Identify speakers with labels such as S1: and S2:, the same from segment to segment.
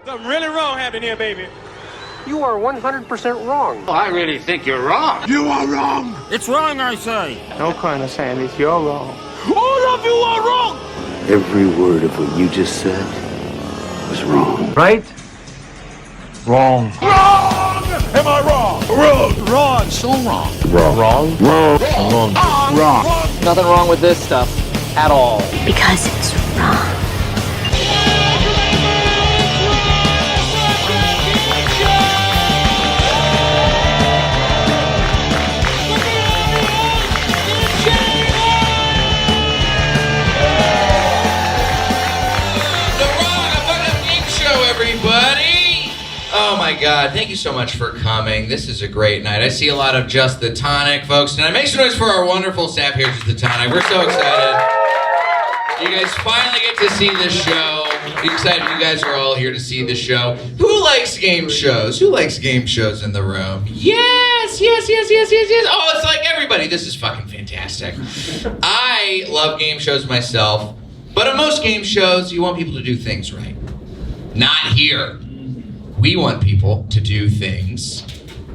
S1: Something really wrong happened here, baby.
S2: You are 100% wrong.
S3: Oh, I really think you're wrong.
S4: You are wrong.
S5: It's wrong, I say.
S2: No, Colonel Sanders, you're wrong.
S4: All of you are wrong.
S6: Every word of what you just said was wrong.
S2: Right? Wrong.
S4: Wrong. Am I wrong? Wrong.
S5: Wrong, so wrong.
S6: Wrong.
S2: Wrong?
S6: Wrong.
S4: Wrong.
S7: Nothing wrong with this stuff at all.
S8: Because it's wrong.
S9: Everybody! Oh my God, thank you so much for coming. This is a great night. I see a lot of Just the Tonic folks tonight. Make some noise for our wonderful staff here at Just the Tonic. We're so excited. You guys finally get to see this show. Excited you guys are all here to see the show. Who likes game shows? Who likes game shows in the room? Yes, yes, yes, yes, yes, yes. Oh, it's like everybody. This is fucking fantastic. I love game shows myself, but on most game shows, you want people to do things right. Not here. We want people to do things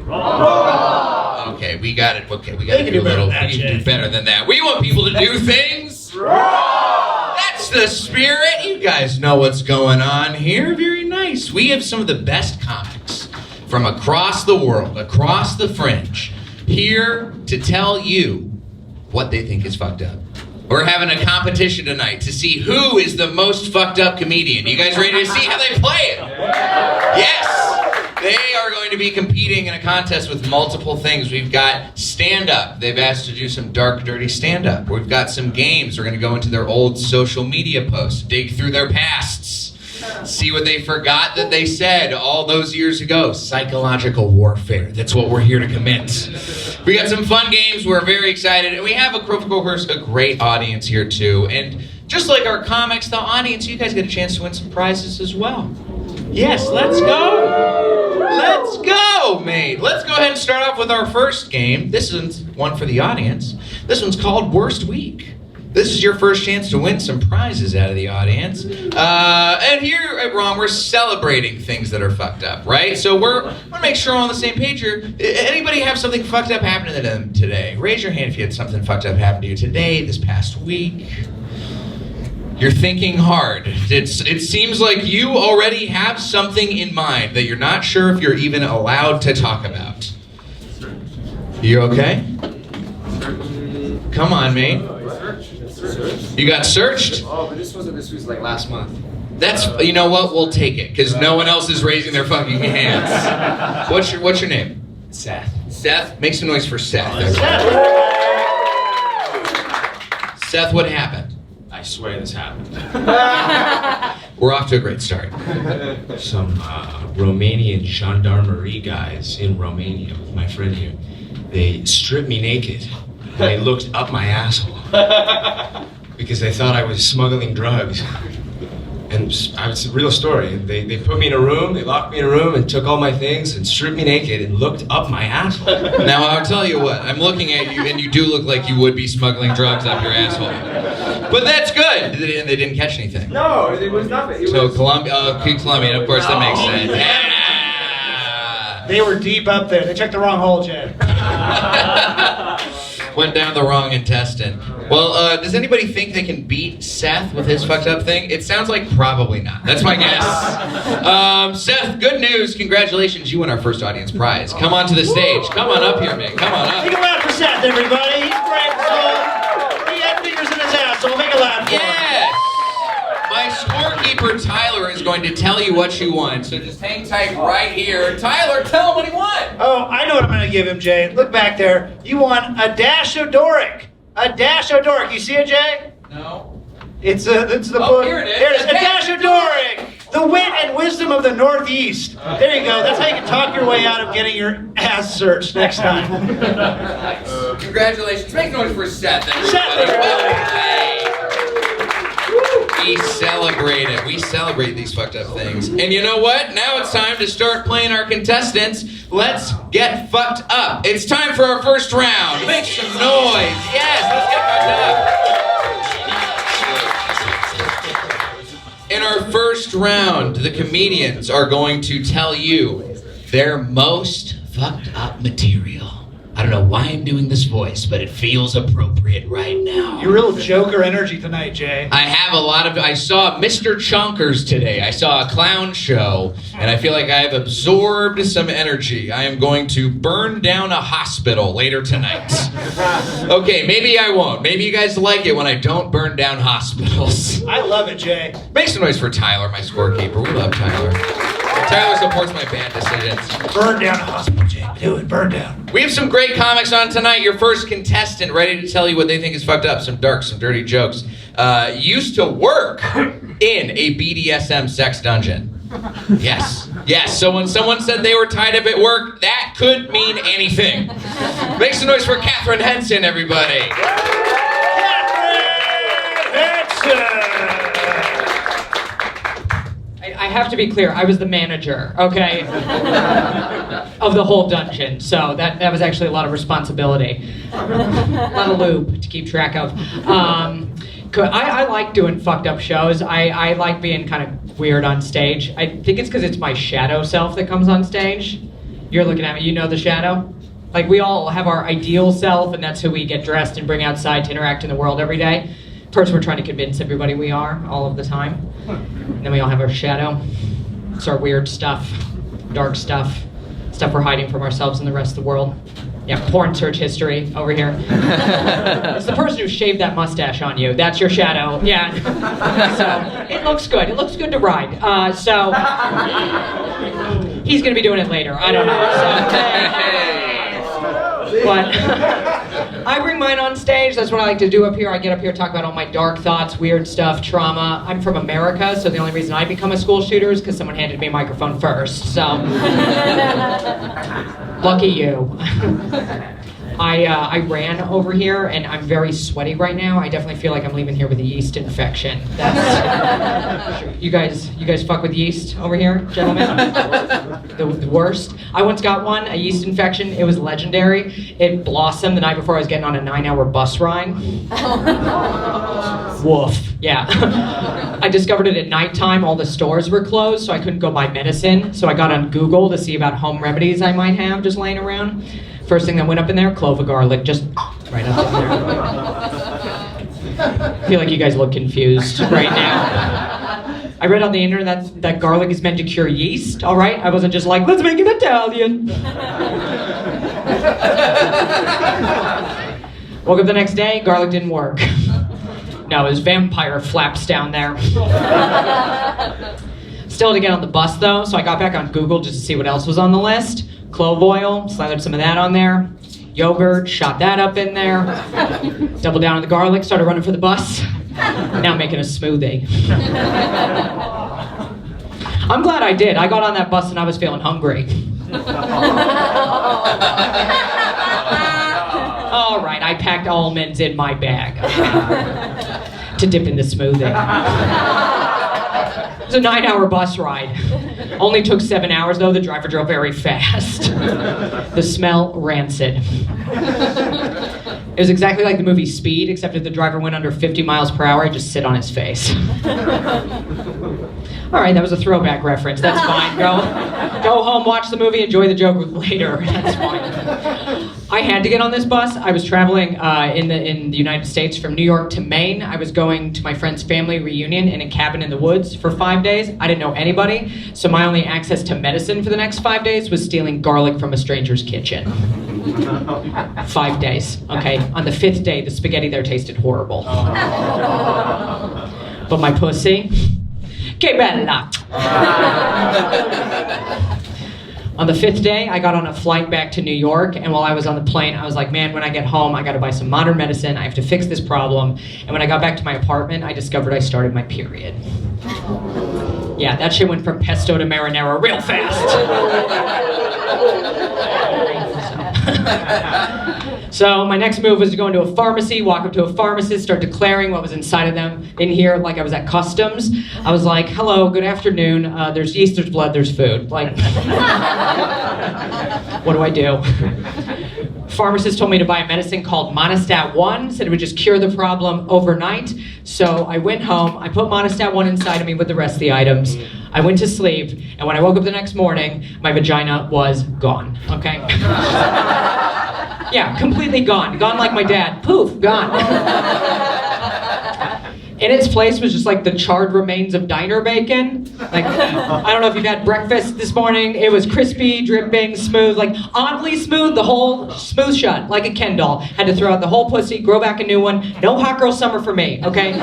S9: wrong. Okay, we got it. Okay, we got to do a little. We can do better than that. We want people to do things wrong. That's the spirit. You guys know what's going on here. Very nice. We have some of the best comics from across the world, across the Fringe, here to tell you what they think is fucked up. We're having a competition tonight to see who is the most fucked up comedian. You guys ready to see how they play it? Yes! They are going to be competing in a contest with multiple things. We've got stand-up. They've asked to do some dark, dirty stand-up. We've got some games. We're going to go into their old social media posts, dig through their pasts, see what they forgot that they said all those years ago. Psychological warfare. That's what we're here to commit. We got some fun games. We're very excited. And we have, of course, a great audience here, too. And just like our comics, the audience, you guys get a chance to win some prizes as well. Yes, let's go. Let's go, mate. Let's go ahead and start off with our first game. This is one for the audience. This one's called Worst Week. This is your first chance to win some prizes out of the audience. And here at Wrong, we're celebrating things that are fucked up, right? So we're going to make sure we're on the same page here. Anybody have something fucked up happen to them today? Raise your hand if you had something fucked up happen to you today, this past week. You're thinking hard. It seems like you already have something in mind that you're not sure if you're even allowed to talk about. You okay? Come on, mate. You got searched?
S7: Oh, but this was like last month.
S9: That's, you know what, we'll take it, because no one else is raising their fucking hands. What's your name?
S7: Seth.
S9: Seth? Make some noise for Seth. Seth, what happened?
S10: I swear this happened.
S9: We're off to a great start.
S10: Some Romanian gendarmerie guys in Romania with my friend here, they stripped me naked and they looked up my asshole because they thought I was smuggling drugs. And it's a real story. They put me in a room, they locked me in a room and took all my things and stripped me naked and looked up my asshole.
S9: Now, I'll tell you what, I'm looking at you and you do look like you would be smuggling drugs up your asshole. But that's good. They didn't catch anything.
S7: No, it was nothing.
S9: Colombian, of course, that makes sense. Yeah.
S11: They were deep up there. They checked the wrong hole, Jed.
S9: Went down the wrong intestine. Well, does anybody think they can beat Seth with his fucked up thing? It sounds like probably not. That's my guess. Seth, good news. Congratulations. You won our first audience prize. Come on to the stage. Come on up here, man. Come on up.
S11: Make a laugh for Seth, everybody. He's brave as well. He had fingers in his ass, so we'll make a laugh for him.
S9: Yes! My scorekeeper, Tyler, is going to tell you what you won. So just hang tight right here. Tyler, tell him what he won.
S11: Oh, I know what I'm going to give him, Jay. Look back there. You won a dash of Doric. A dash of Doric. You see it, Jay?
S9: No.
S11: It's the book.
S9: Here it is.
S11: There it is. A dash of Doric. The wit and wisdom of the Northeast. There you go. That's how you can talk your way out of getting your ass searched next time.
S9: Congratulations. Make noise for Seth, everybody.
S11: Seth, everybody.
S9: We celebrate it. We celebrate these fucked up things. And you know what? Now it's time to start playing our contestants. Let's get fucked up. It's time for our first round. Make some noise. Yes, let's get fucked up. In in our first round, the comedians are going to tell you their most fucked up material. I don't know why I'm doing this voice, but it feels appropriate right now.
S11: You're real Joker energy tonight, Jay.
S9: I saw Mr. Chonkers today. I saw a clown show, and I feel like I have absorbed some energy. I am going to burn down a hospital later tonight. Okay, maybe I won't. Maybe you guys like it when I don't burn down hospitals.
S11: I love it, Jay.
S9: Make some noise for Tyler, my scorekeeper. We love Tyler. Tyler supports my bad decisions.
S11: Burn down a hospital, Jay. Do it, burn down.
S9: We have some great comics on tonight. Your first contestant ready to tell you what they think is fucked up. Some dark, some dirty jokes. Used to work in a BDSM sex dungeon. Yes. Yes, so when someone said they were tied up at work, that could mean anything. Make some noise for Katharyn Henson, everybody.
S11: Katharyn Henson!
S12: I have to be clear, I was the manager, okay, of the whole dungeon, so that was actually a lot of responsibility. A lot of lube to keep track of. I like doing fucked up shows. I like being kind of weird on stage. I think it's because it's my shadow self that comes on stage. You're looking at me, you know the shadow? Like, we all have our ideal self, and that's who we get dressed and bring outside to interact in the world every day. First, we're trying to convince everybody we are, all of the time. And then we all have our shadow. It's our weird stuff, dark stuff, stuff we're hiding from ourselves and the rest of the world. Yeah, porn search history over here. It's the person who shaved that mustache on you. That's your shadow. Yeah. So, it looks good. It looks good to ride. So, he's going to be doing it later. I don't know. So, but I bring mine on stage. That's what I like to do up here. I get up here, talk about all my dark thoughts, weird stuff, trauma. I'm from America, so the only reason I become a school shooter is because someone handed me a microphone first. So, lucky you. I ran over here, and I'm very sweaty right now. I definitely feel like I'm leaving here with a yeast infection. That's, you guys fuck with yeast over here, gentlemen? The worst. I once got one, a yeast infection. It was legendary. It blossomed the night before I was getting on a 9-hour bus ride. Woof. Yeah. I discovered it at nighttime. All the stores were closed, so I couldn't go buy medicine. So I got on Google to see about home remedies I might have just laying around. First thing that went up in there, clove of garlic, just right up in there. I feel like you guys look confused right now. I read on the internet that garlic is meant to cure yeast, all right? I wasn't just like, let's make it Italian. Woke up the next day, garlic didn't work. No, it was vampire flaps down there. Still had to get on the bus though, so I got back on Google just to see what else was on the list. Clove oil, slathered some of that on there. Yogurt, shot that up in there. Doubled down on the garlic, started running for the bus. Now I'm making a smoothie. I'm glad I did. I got on that bus and I was feeling hungry. All right, I packed almonds in my bag to dip in the smoothie. It was a 9-hour bus ride. Only took 7 hours though. The driver drove very fast. The smell, rancid. It was exactly like the movie Speed, except if the driver went under 50 miles per hour, I'd just sit on his face. All right, that was a throwback reference. That's fine. Go home, watch the movie, enjoy the joke later. That's fine. I had to get on this bus. I was traveling in the United States from New York to Maine. I was going to my friend's family reunion in a cabin in the woods for 5 days. I didn't know anybody, so my only access to medicine for the next 5 days was stealing garlic from a stranger's kitchen. 5 days, okay? On the 5th day, the spaghetti there tasted horrible. But my pussy, que bella. On the 5th day, I got on a flight back to New York, and while I was on the plane, I was like, man, when I get home, I gotta buy some modern medicine, I have to fix this problem. And when I got back to my apartment, I discovered I started my period. Yeah, that shit went from pesto to marinara real fast. So my next move was to go into a pharmacy, walk up to a pharmacist, start declaring what was inside of them in here like I was at customs. I was like, hello, good afternoon, there's yeast, there's blood, there's food. Like, what do I do? Pharmacist told me to buy a medicine called Monistat 1, said it would just cure the problem overnight. So I went home, I put Monistat 1 inside of me with the rest of the items. I went to sleep, and when I woke up the next morning, my vagina was gone, okay? Yeah, completely gone. Gone like my dad. Poof, gone. In its place was just like the charred remains of diner bacon. Like, I don't know if you've had breakfast this morning. It was crispy, dripping, smooth, like oddly smooth, the whole smooth shut, like a Ken doll. Had to throw out the whole pussy, grow back a new one. No hot girl summer for me, okay?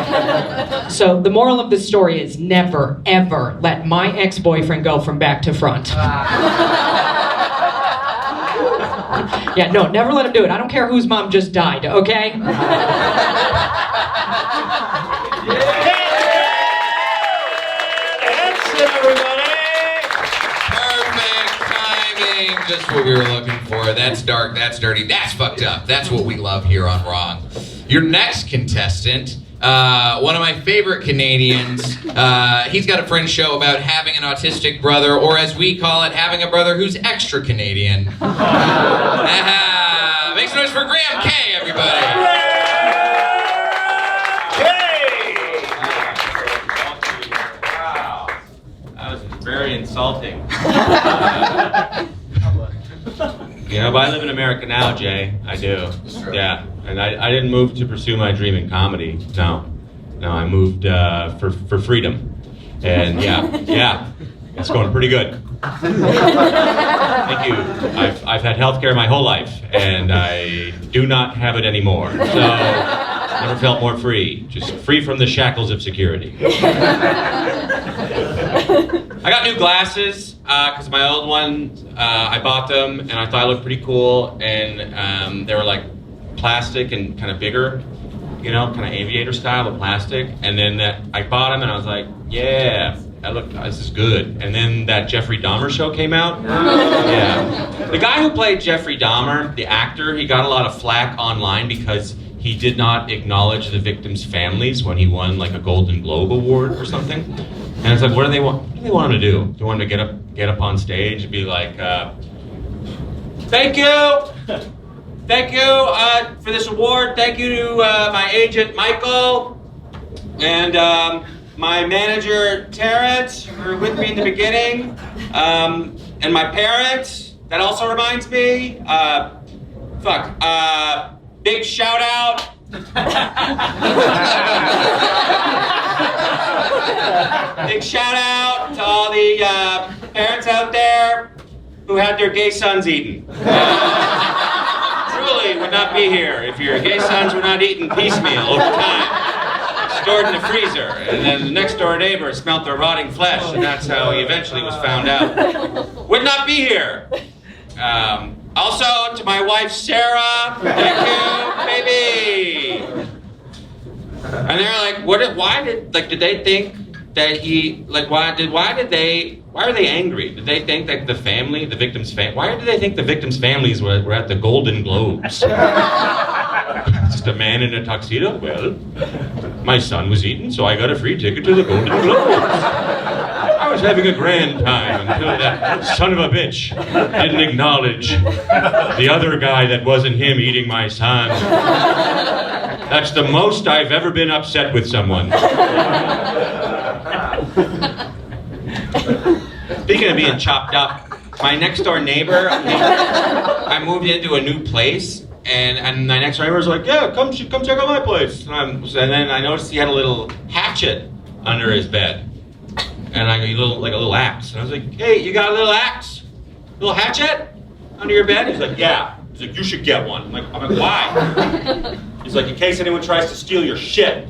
S12: So the moral of this story is never, ever let my ex-boyfriend go from back to front. Yeah, no, never let him do it. I don't care whose mom just died, okay?
S9: Just what we were looking for. That's dark, that's dirty, that's fucked up. That's what we love here on Wrong. Your next contestant, one of my favorite Canadians, he's got a Fringe show about having an autistic brother, or as we call it, having a brother who's extra Canadian. Make some noise for Reuben Kaye, everybody.
S13: Wow. That was very insulting. You know, but I live in America now, Jay. I do. Yeah. And I didn't move to pursue my dream in comedy. No, I moved for freedom. And yeah. It's going pretty good. Thank you. I've had healthcare my whole life, and I do not have it anymore. So, never felt more free. Just free from the shackles of security. I got new glasses, because my old ones, I bought them, and I thought I looked pretty cool, and they were like plastic and kind of bigger, you know, kind of aviator style, but plastic. And then I bought them, and I was like, yeah, this is good. And then that Jeffrey Dahmer show came out. Yeah. The guy who played Jeffrey Dahmer, the actor, he got a lot of flack online because he did not acknowledge the victims' families when he won like a Golden Globe Award or something. And it's like, what do they want him to do? Do they want him to get up on stage and be like, thank you for this award. Thank you to my agent Michael and my manager Terrence, who were with me in the beginning, and my parents. That also reminds me. Big shout out. Big shout out to all the parents out there who had their gay sons eaten. Truly would not be here if your gay sons were not eaten piecemeal over time, stored in the freezer, and then the next door neighbor smelt their rotting flesh, and that's how he eventually was found out. Would not be here. Also to my wife Sarah, thank you, baby. And they're like, did they think that he, like, why are they angry? Did they think that the victim's family, why did they think the victims' families were at the Golden Globes? Just a man in a tuxedo? Well, my son was eaten, so I got a free ticket to the Golden Globes. I was having a grand time until that son of a bitch didn't acknowledge the other guy that wasn't him eating my son. That's the most I've ever been upset with someone. Speaking of being chopped up, my next door neighbor, I moved into a new place, and my next door neighbor was like, yeah, come check out my place. And then I noticed he had a little hatchet under his bed. And a little axe. And I was like, hey, you got a little axe? Little hatchet under your bed? He's like, yeah. He's like, you should get one. I'm like, why? He's like, in case anyone tries to steal your shit,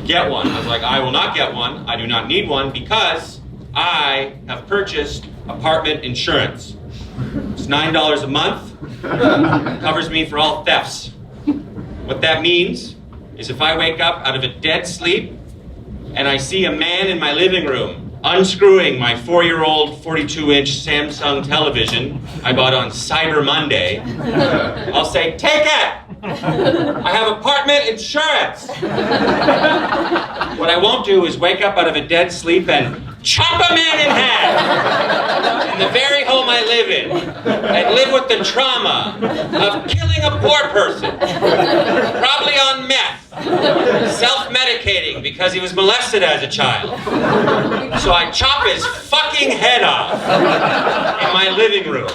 S13: get one. I was like, I will not get one. I do not need one because I have purchased apartment insurance. It's $9 a month. Covers me for all thefts. What that means is if I wake up out of a dead sleep and I see a man in my living room unscrewing my 4-year-old 42-inch Samsung television I bought on Cyber Monday, I'll say, take it! I have apartment insurance! What I won't do is wake up out of a dead sleep and chop a man in half in the very home I live in. I'd live with the trauma of killing a poor person, probably on meth, self-medicating because he was molested as a child. So I chop his fucking head off in my living room.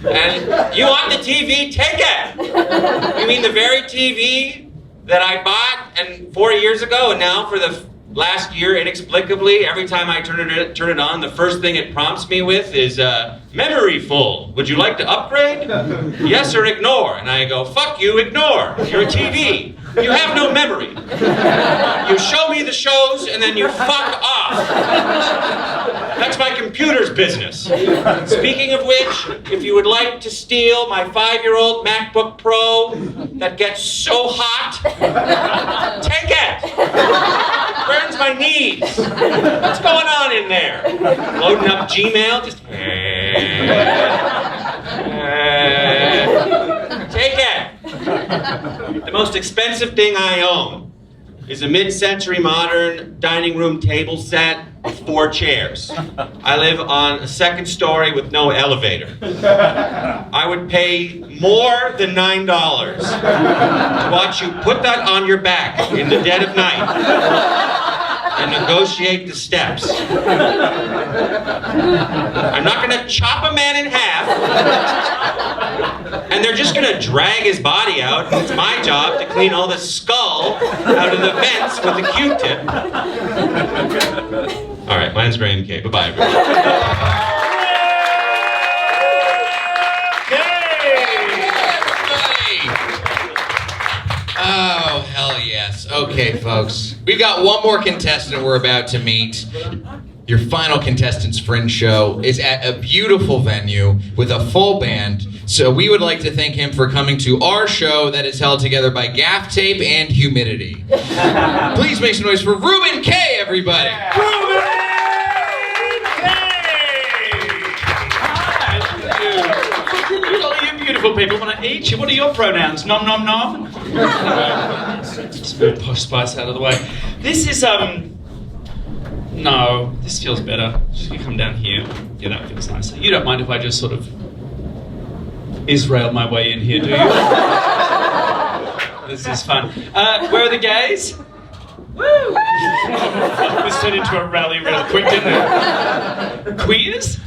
S13: And you want the TV? Take it! You mean the very TV that I bought 4 years ago, and now for the last year, inexplicably, every time I turn it on, the first thing it prompts me with is, memory full. Would you like to upgrade? Yes or ignore. And I go, fuck you, ignore. You're a TV. You have no memory. You show me the shows and then you fuck off. That's my computer's business. Speaking of which, if you would like to steal my 5-year-old MacBook Pro that gets so hot, take it. Burns my knees. What's going on in there? Loading up Gmail? Just take it. The most expensive thing I own is a mid-century modern dining room table set with 4 chairs. I live on a 2nd story with no elevator. I would pay more than $9 to watch you put that on your back in the dead of night and negotiate the steps. I'm not gonna chop a man in half, and they're just gonna drag his body out. It's my job to clean all the skull out of the vents with a Q-tip. All right, my name's Reuben Kaye. Bye-bye, everyone.
S9: Oh, hell yes. Okay, folks. We've got one more contestant we're about to meet. Your final contestant's Fringe show is at a beautiful venue with a full band. So we would like to thank him for coming to our show that is held together by gaff tape and humidity. Please make some noise for Reuben Kaye, everybody.
S11: Reuben Kaye!
S14: All you beautiful people want to eat you. What are your pronouns? Nom nom nom? Just move posh spice out of the way. This is, no, this feels better. Just gonna come down here. Yeah, that feels nicer. You don't mind if I just sort of Israel my way in here, do you? This is fun. Where are the gays? Woo! This turned into a rally real quick, didn't it? Queers?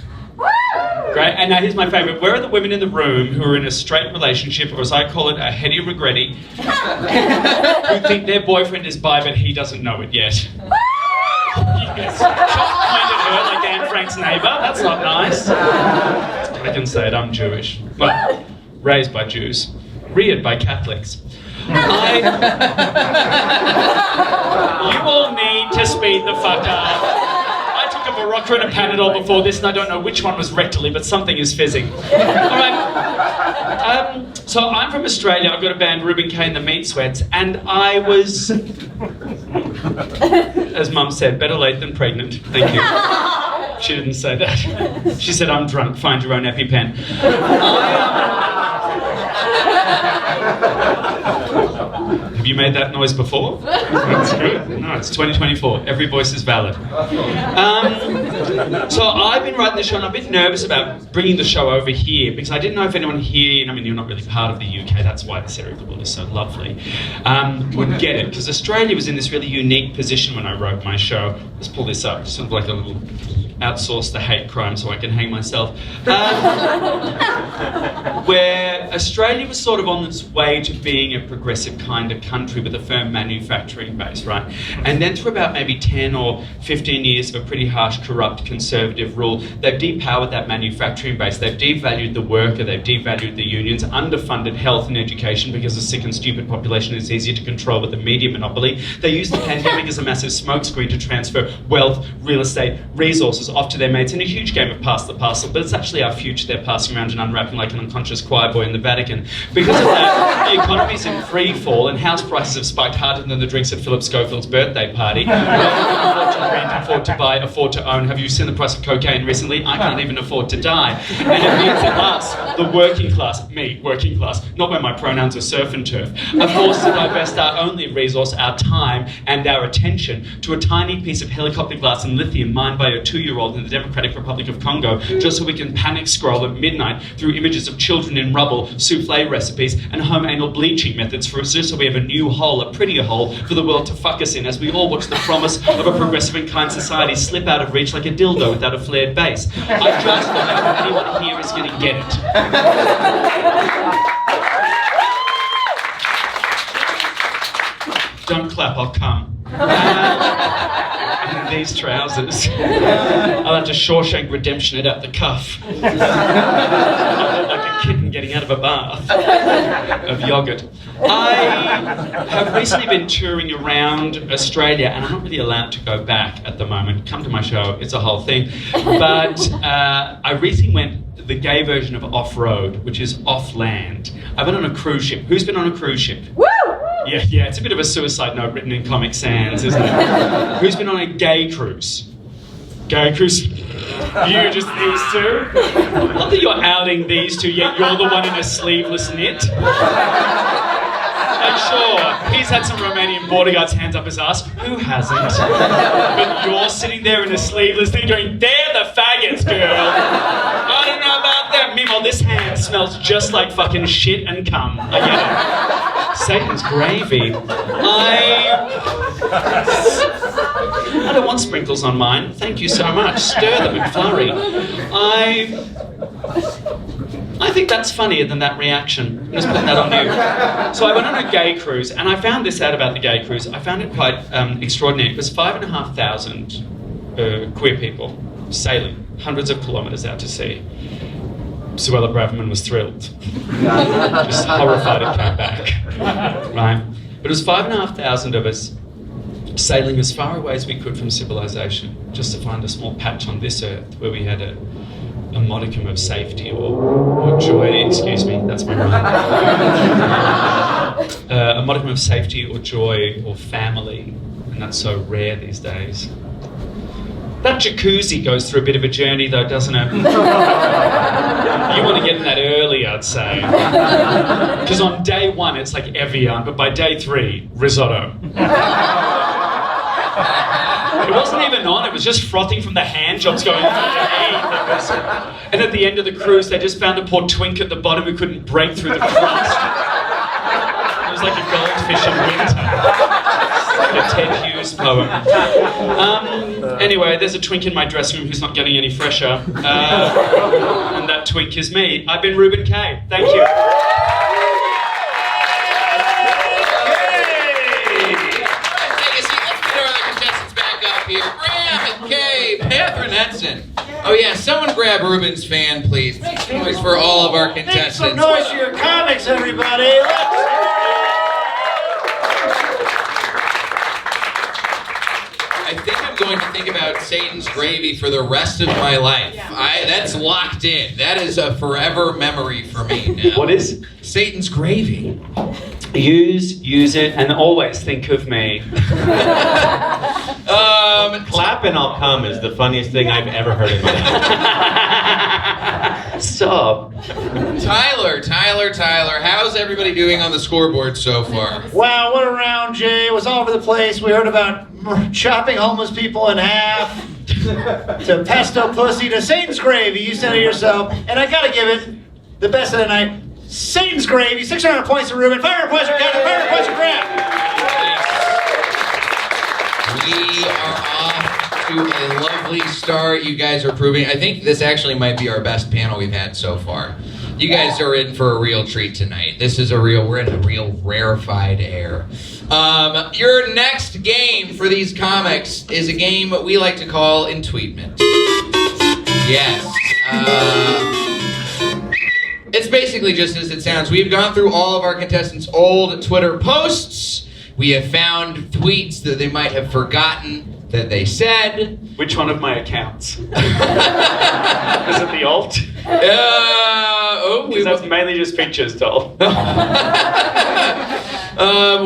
S14: Great, and now here's my favourite. Where are the women in the room who are in a straight relationship, or as I call it, a heady regretty, who think their boyfriend is bi but he doesn't know it yet? Yes. Just pointed at her like Anne Frank's neighbour. That's not nice. I can say it, I'm Jewish. Well, raised by Jews, reared by Catholics. You all need to speed the fuck up. I took a Barocca and a Panadol before this, and I don't know which one was rectally, but something is fizzing. All right. So I'm from Australia. I've got a band, Reuben Kaye and the Meat Sweats, and I was, as Mum said, better late than pregnant. Thank you. She didn't say that. She said, I'm drunk, find your own EpiPen. Have you made that noise before? That's good. No, it's 2024. Every voice is valid. So I've been writing this show, and I'm a bit nervous about bringing the show over here because I didn't know if anyone here, I mean, you're not really part of the UK, that's why this area of the world is so lovely, would get it. Because Australia was in this really unique position when I wrote my show. Let's pull this up, sort of like a little outsource the hate crime so I can hang myself. Where Australia was sort of on its way to being a progressive kind of country with a firm manufacturing base, right? And then through about maybe 10 or 15 years of a pretty harsh, corrupt, conservative rule, they've depowered that manufacturing base. They've devalued the worker, they've devalued the unions, underfunded health and education because a sick and stupid population is easier to control with the media monopoly. They use the pandemic as a massive smokescreen to transfer wealth, real estate, resources off to their mates in a huge game of pass the parcel, but it's actually our future they're passing around and unwrapping like an unconscious choir boy in the Vatican. Because of that, the economy's in free fall, and how house prices have spiked harder than the drinks at Philip Schofield's birthday party. No one can afford to rent, afford to buy, afford to own. Have you seen the price of cocaine recently? I can't even afford to die. And it means that us, the working class, me, working class, not where my pronouns are surf and turf, are forced to divest our only resource, our time and our attention, to a tiny piece of helicopter glass and lithium mined by a 2-year-old in the Democratic Republic of Congo, just so we can panic scroll at midnight through images of children in rubble, souffle recipes, and home anal bleaching methods for us, just so we have a new hole, a prettier hole for the world to fuck us in, as we all watch the promise of a progressive and kind society slip out of reach like a dildo without a flared base. I just don't know if anyone here is going to get it. Don't clap, I'll come. In these trousers, I'll have to Shawshank Redemption it at the cuff. Like a kitten getting out of a bath of yogurt. I have recently been touring around Australia, and I'm not really allowed to go back at the moment. Come to my show, it's a whole thing. But I recently went the gay version of off-road, which is off-land. I've been on a cruise ship. Who's been on a cruise ship? Woo! Yeah, it's a bit of a suicide note written in Comic Sans, isn't it? Who's been on a gay cruise? Gay cruise? You, just these two? Not that you're outing these two, yet you're the one in a sleeveless knit. And sure, he's had some Romanian border guards hands up his ass. Who hasn't? But you're sitting there in a sleeveless thing going, they're the faggots, girl. I don't know about them. Meanwhile, this hand smells just like fucking shit and cum. I get it. Satan's gravy. I don't want sprinkles on mine. Thank you so much. Stir the McFlurry. I think that's funnier than that reaction. I'm just putting that on you. So I went on a gay cruise, and I found this out about the gay cruise. I found it quite extraordinary. It was 5,500 queer people sailing hundreds of kilometres out to sea. Suella Braverman was thrilled. Just horrified it came back. Right? But it was 5,500 of us sailing as far away as we could from civilization, just to find a small patch on this earth where we had a modicum of safety or joy. Excuse me, that's my mind. A modicum of safety or joy or family, and that's so rare these days. That jacuzzi goes through a bit of a journey though, doesn't it? You want to get in that early, I'd say. Because on day 1 it's like Evian, but by day 3, risotto. It wasn't even on, it was just frothing from the hand jobs going underneath. And at the end of the cruise, they just found a poor twink at the bottom who couldn't break through the crust. It was like a goldfish in winter. Like a Ted Hughes poem. Anyway, there's a twink in my dressing room who's not getting any fresher. And that twink is me. I've been Reuben Kaye. Thank you.
S9: Here, Reuben Kaye, Katharyn Henson. Oh yeah, someone grab Reuben's fan, please. Make some noise for all of our contestants.
S11: Make some noise for your comics, everybody.
S9: I think I'm going to think about Satan's gravy for the rest of my life. That's locked in. That is a forever memory for me now.
S14: What is?
S9: Satan's gravy.
S14: Use it, and always think of me.
S13: Clap and I'll come is the funniest thing I've ever heard in my life.
S14: Stop.
S9: Tyler, how's everybody doing on the scoreboard so far?
S11: Wow, what a round, Jay. It was all over the place. We heard about chopping homeless people in half, to pesto pussy, to Satan's gravy. You said it yourself. And I gotta give it the best of the night. Satan's gravy, 600 points to Reuben, 500 points for Katharyn, 500 points for Grant.
S9: We are off to a lovely start. You guys are proving. I think this actually might be our best panel we've had so far. You guys are in for a real treat tonight. We're in a real rarefied air. Your next game for these comics is a game we like to call Intweetment. Yes. It's basically just as it sounds. We've gone through all of our contestants' old Twitter posts. We have found tweets that they might have forgotten that they said.
S14: Which one of my accounts? Is it the alt?
S9: That's
S14: mainly just pictures, doll.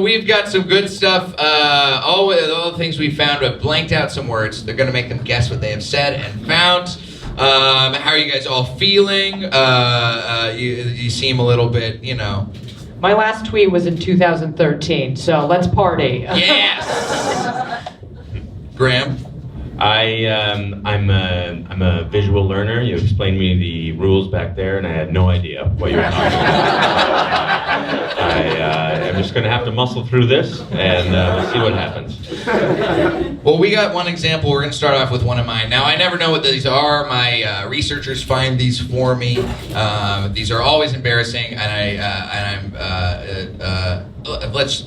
S9: We've got some good stuff. All the things we found, I've blanked out some words. They're going to make them guess what they have said and found. How are you guys all feeling? You seem a little bit, you know.
S12: My last tweet was in 2013, so let's party.
S9: Yes! Graham?
S15: I'm a visual learner. You explained me the rules back there, and I had no idea what you were talking about. I'm just going to have to muscle through this, and we'll see what happens.
S9: Well, we got one example. We're going to start off with one of mine. Now, I never know what these are. My researchers find these for me. These are always embarrassing, and let's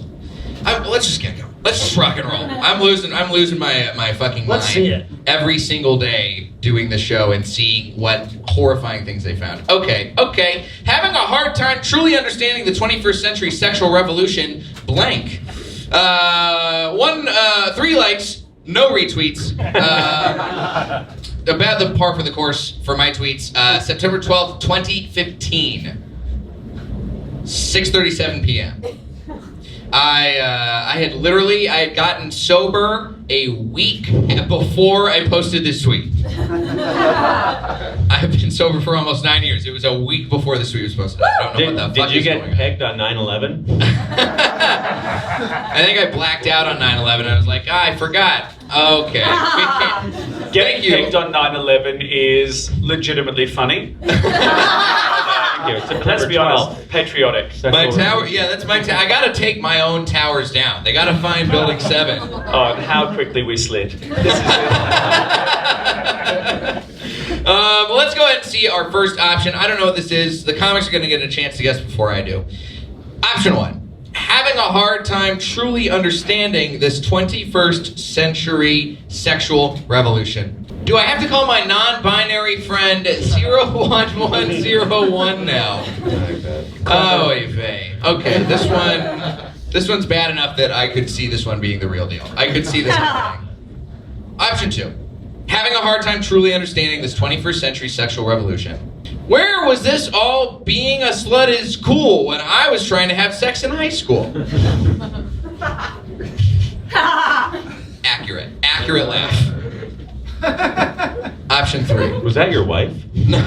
S9: just get going. Let's just rock and roll. I'm losing my fucking mind.
S11: Let's see it.
S9: Every single day doing the show and seeing what horrifying things they found. Okay. Having a hard time truly understanding the 21st century sexual revolution, blank. 3 likes, no retweets. About the par for the course for my tweets. September 12th, 2015. 6:37 p.m. I had gotten sober a week before I posted this tweet. I've been sober for almost 9 years. It was a week before this tweet was posted. I don't know what the fuck
S15: Did you
S9: is
S15: get
S9: going on.
S15: pegged on 9/11?
S9: I think I blacked out on 9/11. I was like, I forgot. Okay.
S14: Getting pegged on 9/11 is legitimately funny. Let's be honest, patriotic.
S9: My tower, yeah, that's my tower. I gotta take my own towers down. They gotta find Building 7.
S14: Oh, and how quickly we slid. This is it.
S9: Let's go ahead and see our first option. I don't know what this is. The comics are gonna get a chance to guess before I do. Option 1. Having a hard time truly understanding this 21st century sexual revolution. Do I have to call my non-binary friend 01101 now? Oh, vey. Okay, this one's bad enough that I could see this one being the real deal. I could see this happening. Option 2. Having a hard time truly understanding this 21st century sexual revolution. Where was this all being a slut is cool when I was trying to have sex in high school? Accurate laugh. Option 3.
S15: Was that your wife?
S9: No,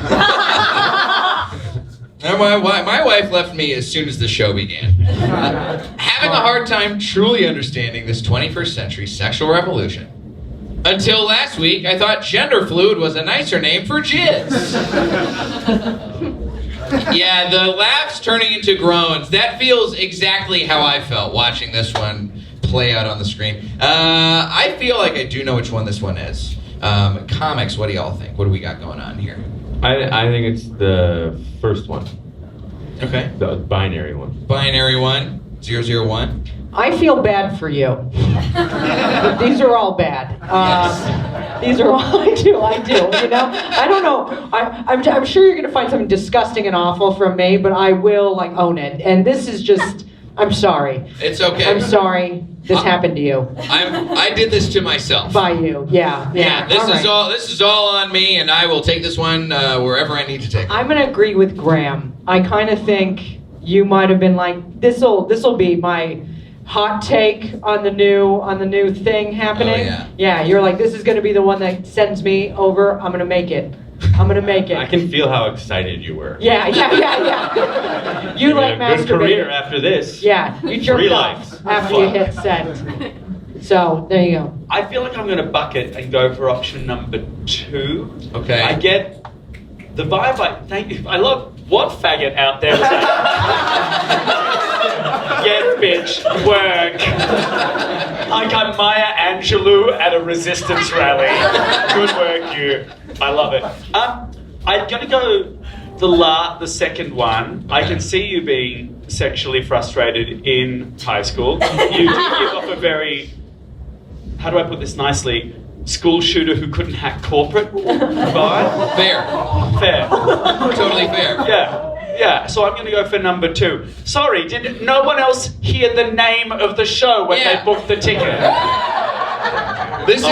S9: my wife left me as soon as the show began. Having a hard time truly understanding this 21st century sexual revolution. Until last week, I thought gender fluid was a nicer name for jizz. Yeah, the laughs turning into groans. That feels exactly how I felt watching this one play out on the screen. I feel like I do know which one this one is. Comics, what do y'all think? What do we got going on here?
S15: I think it's the first one.
S9: Okay.
S15: The binary one.
S9: Binary one, 001.
S12: I feel bad for you. But these are all bad. These are all I do, you know? I don't know. I'm sure you're going to find something disgusting and awful from me, but I will, own it. And this is just, I'm sorry.
S9: It's okay.
S12: I'm sorry this happened to you.
S9: I did this to myself.
S12: By you, yeah.
S9: This is all on me, and I will take this one wherever I need to take it.
S12: I'm going to agree with Graham. I kind of think you might have been like, this'll be my hot take on the new thing happening.
S9: Oh, yeah.
S12: Yeah, you're like, this is going to be the one that sends me over. I'm going to make it.
S15: I can feel how excited you were.
S12: Yeah. You like
S15: a good career
S12: masturbating.
S15: after this.
S12: Yeah, you jerked
S15: 3
S12: off
S15: lives.
S12: after you hit send. So, there you go.
S14: I feel like I'm going to bucket and go for option number 2.
S9: Okay.
S14: I get the vibe. I love what faggot out there is that? Yes, bitch, work. Like I'm Maya Angelou at a resistance rally. Good work, you. I love it. I'm gonna go the second one. I can see you being sexually frustrated in high school. You do give off a very, how do I put this nicely, school shooter who couldn't hack corporate vibe.
S9: Fair. Totally fair.
S14: Yeah, so I'm going to go for number 2. Sorry, did no one else hear the name of the show when they booked the ticket?
S9: This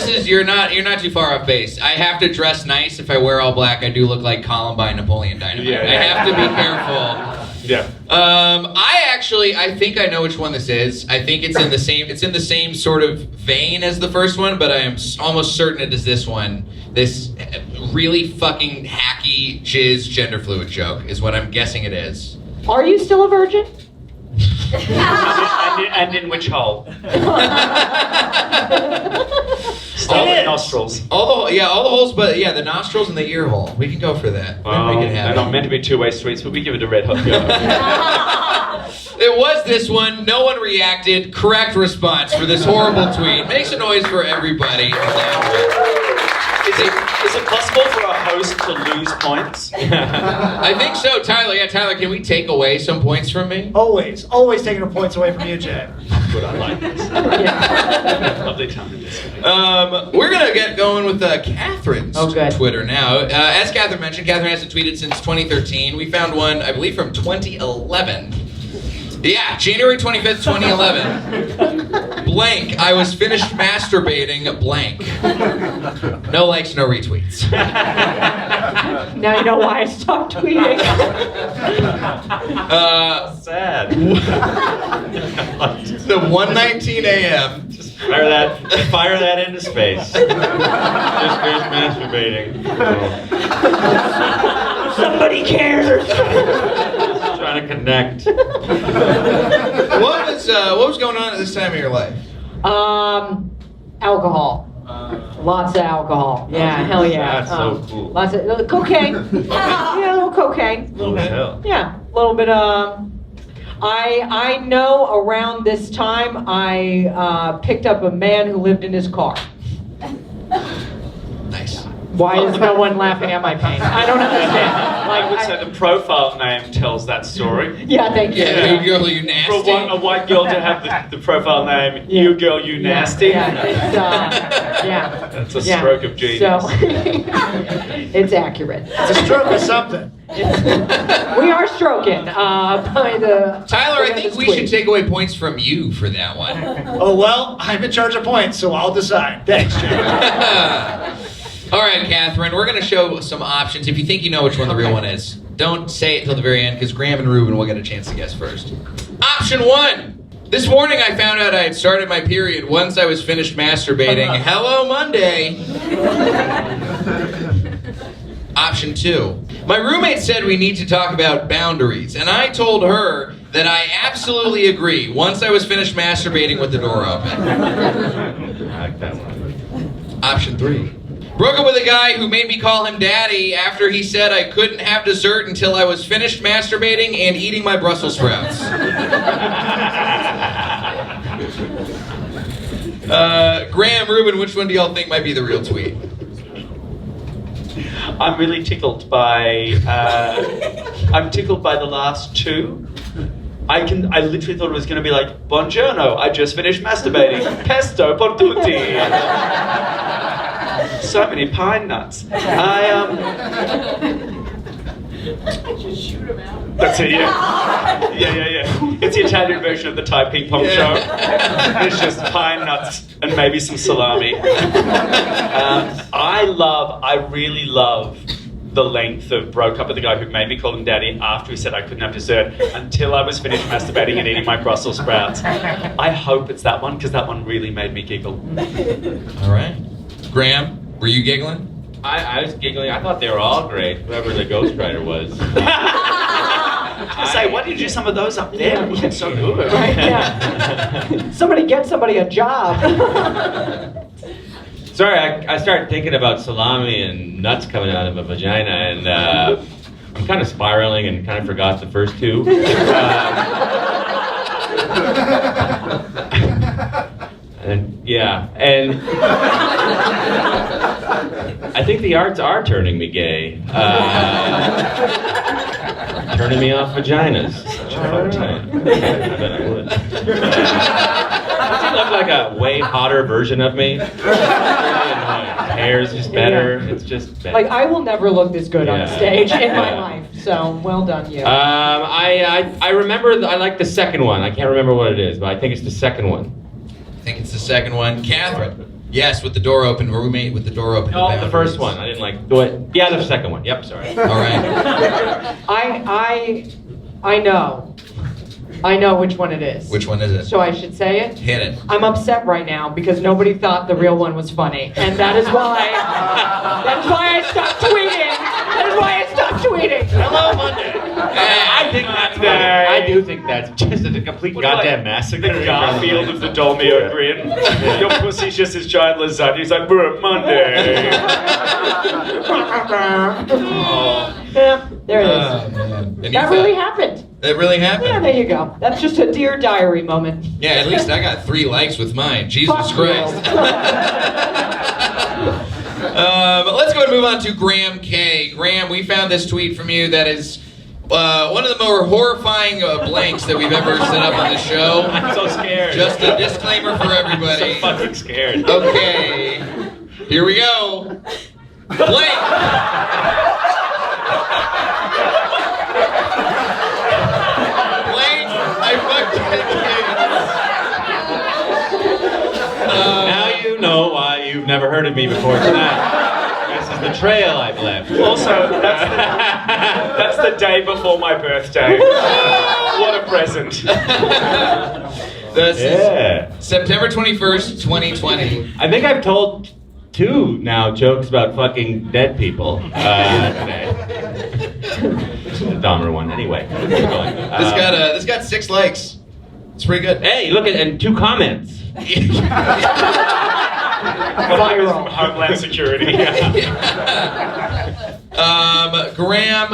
S9: is you're not too far off base. I have to dress nice. If I wear all black, I do look like Columbine Napoleon Dynamite. I have to be careful.
S15: Yeah.
S9: I think I know which one this is. I think it's in the same sort of vein as the first one, but I am almost certain it is this one. This really fucking hacky jizz gender fluid joke is what I'm guessing it is.
S12: Are you still a virgin?
S14: and in which hole? All the nostrils.
S9: All the holes, but yeah, the nostrils and the ear hole. We can go for that.
S15: Well,
S9: we can have
S15: they're not meant to be two-way streets, but we give it a red hot go.
S9: It was this one. No one reacted. Correct response for this horrible tweet. Makes a noise for everybody.
S14: Is it possible for a host to lose points?
S9: I think so, Tyler. Yeah, Tyler, can we take away some points from me?
S11: Always taking the points away from you, Jay.
S15: Good, I like this. Lovely time in this.
S9: We're gonna get going with Katharyn's
S12: good.
S9: Twitter now. As Katharyn mentioned, Katharyn hasn't tweeted since 2013. We found one, I believe, from 2011. Yeah, January 25th, 2011. Blank. I was finished masturbating. Blank. No likes, no retweets.
S12: Now you know why I stopped tweeting.
S15: Sad.
S9: The 1:19 a.m.
S15: Just fire that into space. Just finished masturbating.
S12: Somebody cares.
S15: Trying to connect.
S9: What was going on at this time of your life?
S12: Alcohol. Lots of alcohol. Yeah, hell yeah.
S15: That's so cool.
S12: Lots of cocaine. Yeah, a little cocaine.
S15: Oh, hell.
S12: Yeah, a little bit of. I know around this time I picked up a man who lived in his car.
S9: Nice.
S12: Why is no one laughing at my pain? I don't understand.
S14: I would say the profile name tells that story.
S12: Yeah, thank you.
S9: Yeah, you girl, you nasty.
S14: For a white girl to have the profile name, you girl, you nasty.
S12: Yeah, it's, yeah.
S14: That's a stroke of genius.
S12: So, it's accurate.
S11: It's a stroke of something.
S12: We are stroking by the...
S9: Tyler, I think we should take away points from you for that one.
S11: Oh, well, I'm in charge of points, so I'll decide. Thanks, Jay.
S9: All right, Katharyn, we're going to show some options. If you think you know which one the real one is, don't say it till the very end, because Graham and Reuben will get a chance to guess first. Option 1. This morning I found out I had started my period once I was finished masturbating. Hello, Monday. Option 2. My roommate said we need to talk about boundaries, and I told her that I absolutely agree once I was finished masturbating with the door open.
S15: I like that one.
S9: Option 3. Broke up with a guy who made me call him daddy after he said I couldn't have dessert until I was finished masturbating and eating my Brussels sprouts. Graham, Reuben, which one do y'all think might be the real tweet?
S14: I'm really tickled by the last two. I literally thought it was going to be like, buongiorno, I just finished masturbating. Pesto per tutti. So many pine nuts.
S12: Just shoot him out.
S14: That's it, yeah. Yeah. It's the Italian version of the Thai ping pong show. It's just pine nuts and maybe some salami. I really love the length of broke up with the guy who made me call him daddy after he said I couldn't have dessert until I was finished masturbating and eating my Brussels sprouts. I hope it's that one, because that one really made me giggle.
S9: All right. Graham, were you giggling?
S15: I was giggling. I thought they were all great, whoever the ghostwriter was.
S14: I say, why did you do some of those up there? You did so good.
S12: Right, yeah. Somebody get somebody a job.
S15: Sorry, I started thinking about salami and nuts coming out of a vagina, and I'm kind of spiraling and kind of forgot the first two. And I think the arts are turning me gay. Turning me off vaginas. Such a fun time. I bet I would. Does he look like a way hotter version of me? Hair's just better. It's just better.
S12: Like, I will never look this good on stage in my life. So, well done, you.
S15: I remember, I like the second one. I can't remember what it is, but I think it's the second one.
S9: I think it's the second one. Katharyn. Yes, with the door open. Roommate with the door open.
S15: No, the first one. I didn't like. Yeah, the second one. Yep, sorry.
S9: All right.
S12: I know which one it is.
S9: Which one is it?
S12: So I should say it?
S9: Hit it.
S12: I'm upset right now because nobody thought the real one was funny. And that is why I stopped tweeting. That is why I stopped tweeting.
S11: Hello, Monday.
S15: I do think that's just a complete goddamn massacre.
S14: The Garfield of the Dolmio grin. Your pussy's just as giant lasagna. He's like, we're at Monday.
S12: Yeah, there it is.
S9: And
S12: That really happened.
S9: That really happened?
S12: Yeah, there you go. That's just a Dear Diary moment.
S9: Yeah, at least I got 3 likes with mine. Jesus
S12: Fuck
S9: Christ. But let's go and move on to Graham Kaye. Graham, we found this tweet from you that is one of the more horrifying blanks that we've ever set up on the show.
S14: I'm so scared.
S9: Just a disclaimer for everybody.
S14: I'm so fucking scared.
S9: Okay, here we go. Blank. I fucked
S15: Now you know why you've never heard of me before tonight. This is the trail I've left.
S14: Also, that's the day before my birthday. What a present.
S9: This is September 21st, 2020.
S15: I think I've told 2 now jokes about fucking dead people today. The dumber one. Anyway, keep going.
S9: This got 6 likes. It's pretty good.
S15: Hey, look at and 2 comments.
S14: Viral. Homeland Security.
S9: Graham,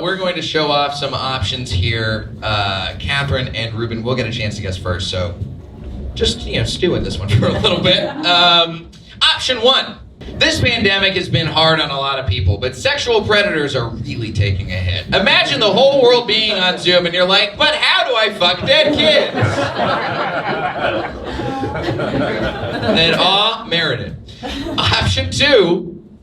S9: we're going to show off some options here. Katharyn and Reuben, we'll get a chance to guess first, so just stew in this one for a little bit. Option 1. This pandemic has been hard on a lot of people, but sexual predators are really taking a hit. Imagine the whole world being on Zoom and you're like, but how do I fuck dead kids? And then, merited. Option 2,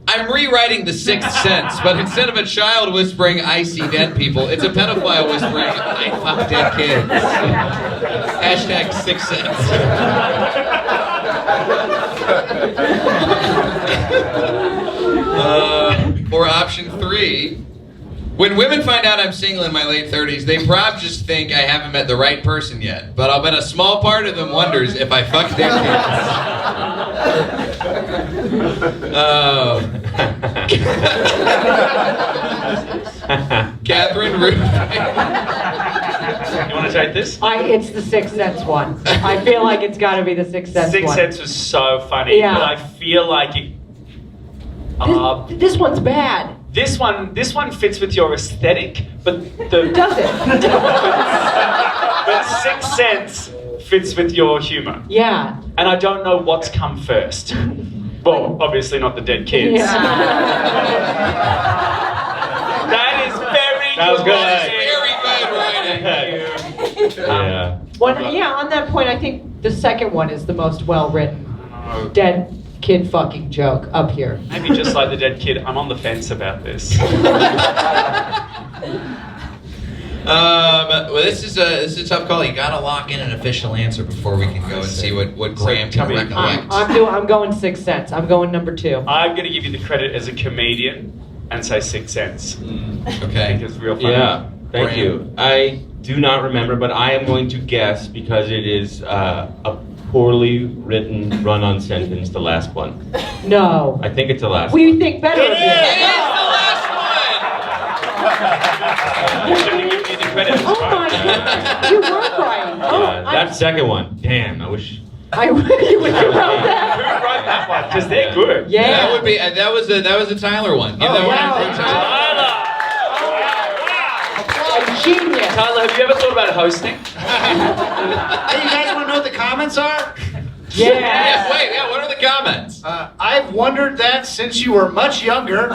S9: I'm rewriting The Sixth Sense, but instead of a child whispering, I see dead people, it's a pedophile whispering, I fuck dead kids. Hashtag Sixth Sense. Or option 3, when women find out I'm single in my late 30s, they probably just think I haven't met the right person yet. But I'll bet a small part of them wonders if I fucked their kids. Katharyn, Reuben.
S14: You want to take this?
S12: It's the Sixth Sense one. I feel like it's got to be the Sixth Sense one.
S14: Sixth Sense was so funny,
S12: Yeah.
S14: but I feel like it.
S12: This one's bad.
S14: This one fits with your aesthetic, but
S12: Does it?
S14: but Sixth Sense fits with your humor.
S12: Yeah.
S14: And I don't know what's come first. Well, obviously not the dead kids.
S12: Yeah.
S14: That is very
S15: That was good.
S9: Very good writing.
S15: Yeah.
S12: On that point, I think the second one is the most well-written. Dead kid fucking joke up here.
S14: Maybe just like the dead kid, I'm on the fence about this.
S9: Well, this is a tough call. You gotta lock in an official answer before we can go and see what Graham can recollect.
S12: I'm going Sixth Sense. I'm going number 2.
S14: I'm going to give you the credit as a comedian and say Sixth Sense.
S9: Okay.
S14: I think it's real funny.
S15: Yeah. Thank
S9: Graham.
S15: you. I do not remember, but I am going to guess because it is a poorly written run-on sentence, the last one.
S12: No.
S15: I think it's the last
S12: We
S15: one.
S12: think better of
S9: It is
S12: you.
S9: the last
S14: You should have given me the credit.
S12: Oh my God. You were right.
S15: That second one. Damn, I wish.
S12: I wish you would have wrote
S14: Who
S12: that.
S14: wrote that one? Because they're good.
S12: Yeah.
S9: That would be that was a Tyler one. Give that one
S12: wow.
S9: for Tyler.
S12: A genius.
S14: Tyler, have you ever thought about hosting?
S11: Hey, you guys want to know what the comments are?
S9: Yeah. Wait. Yeah. What are the comments?
S11: I've wondered that since you were much younger.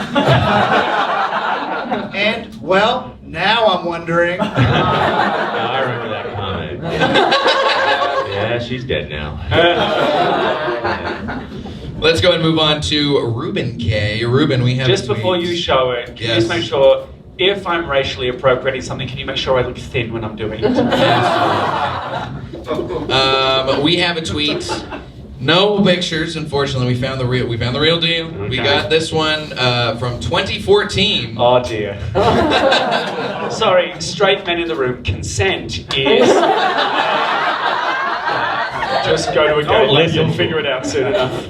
S11: And, well, now I'm wondering.
S15: I remember that comment. Yeah, she's dead now.
S9: Let's go and move on to Reuben Kaye. Reuben, we have
S14: Just before you show it, can you just make sure, if I'm racially appropriating something, can you make sure I look thin when I'm doing it?
S9: We have a tweet No pictures, unfortunately. We found the real deal.
S15: Okay.
S9: We got this one from 2014.
S14: Oh dear. Sorry, straight men in the room. Consent is. Just go to a gauntlet. You'll figure it out soon enough.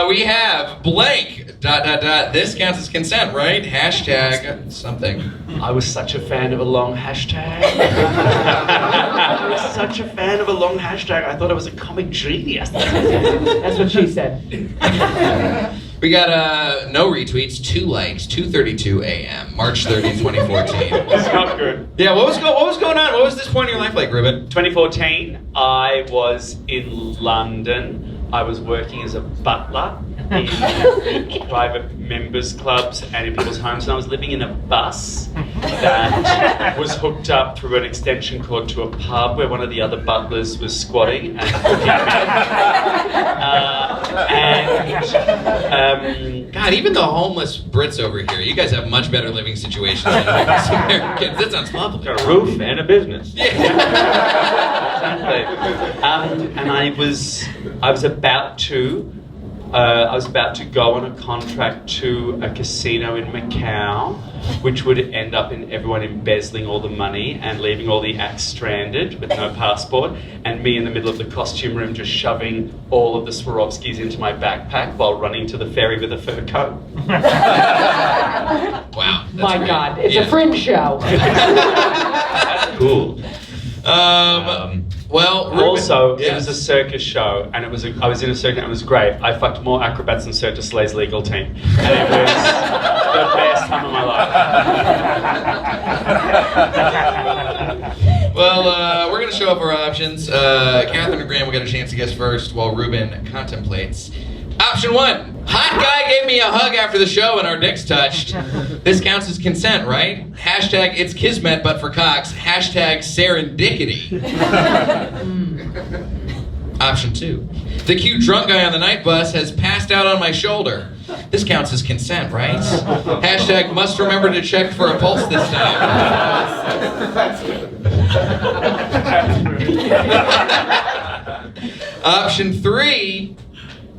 S9: We have blank. ... This counts as consent, right? Hashtag something.
S14: I was such a fan of a long hashtag. I was such a fan of a long hashtag. I thought I was a comic genius.
S12: That's what she said.
S9: We got no retweets, 2 likes, 2:32 a.m., March 30th, 2014.
S14: It's not good.
S9: Yeah, what was going on? What was this point in your life like, Reuben?
S14: 2014, I was in London. I was working as a butler in private members clubs and in people's homes, and I was living in a bus that was hooked up through an extension cord to a pub where one of the other butlers was squatting and
S9: God, even the homeless Brits over here, you guys have much better living situations than homeless Americans. That sounds lovely.
S15: Got a roof and a business.
S14: Exactly. And I was about to go on a contract to a casino in Macau, which would end up in everyone embezzling all the money and leaving all the acts stranded with no passport, and me in the middle of the costume room just shoving all of the Swarovskis into my backpack while running to the ferry with a fur coat.
S9: Wow.
S12: My God, it's a Fringe show.
S15: Cool.
S9: Well, Reuben,
S14: also, it was a circus show, and I was in a circus, and it was great. I fucked more acrobats than Cirque du Soleil's legal team, and it was the best time of my life.
S9: Well, we're going to show up our options. Katharyn and Graham will get a chance to guess first while Reuben contemplates. Option 1. Hot guy gave me a hug after the show and our dicks touched. This counts as consent, right? Hashtag it's kismet but for cocks. Hashtag serendipity. Option 2. The cute drunk guy on the night bus has passed out on my shoulder. This counts as consent, right? Hashtag must remember to check for a pulse this time. Option 3.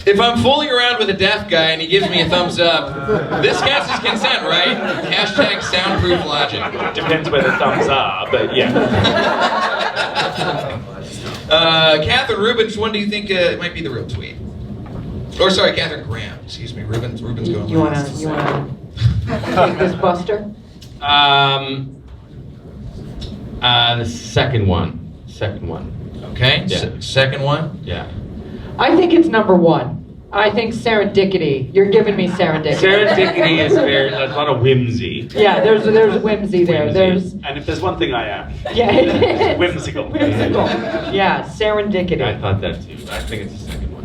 S9: If I'm fooling around with a deaf guy and he gives me a thumbs up, this counts as consent, right? Hashtag soundproof logic.
S14: Depends where the thumbs are, but yeah.
S9: Katharyn, Reuben, which one do you think might be the real tweet? Or sorry, Katharyn Graham. Excuse me. Reuben's going.
S12: You wanna take this, Buster?
S15: The second one.
S9: Okay.
S15: Yeah.
S9: Second one.
S15: Yeah.
S12: I think it's number 1. I think serendipity. You're giving me serendipity.
S15: Serendipity is there's a lot of whimsy.
S12: Yeah, there's whimsy there.
S14: And if there's one thing I am,
S12: Yeah.
S14: whimsical.
S12: Yeah, serendipity.
S15: I thought that too. I think it's the second one.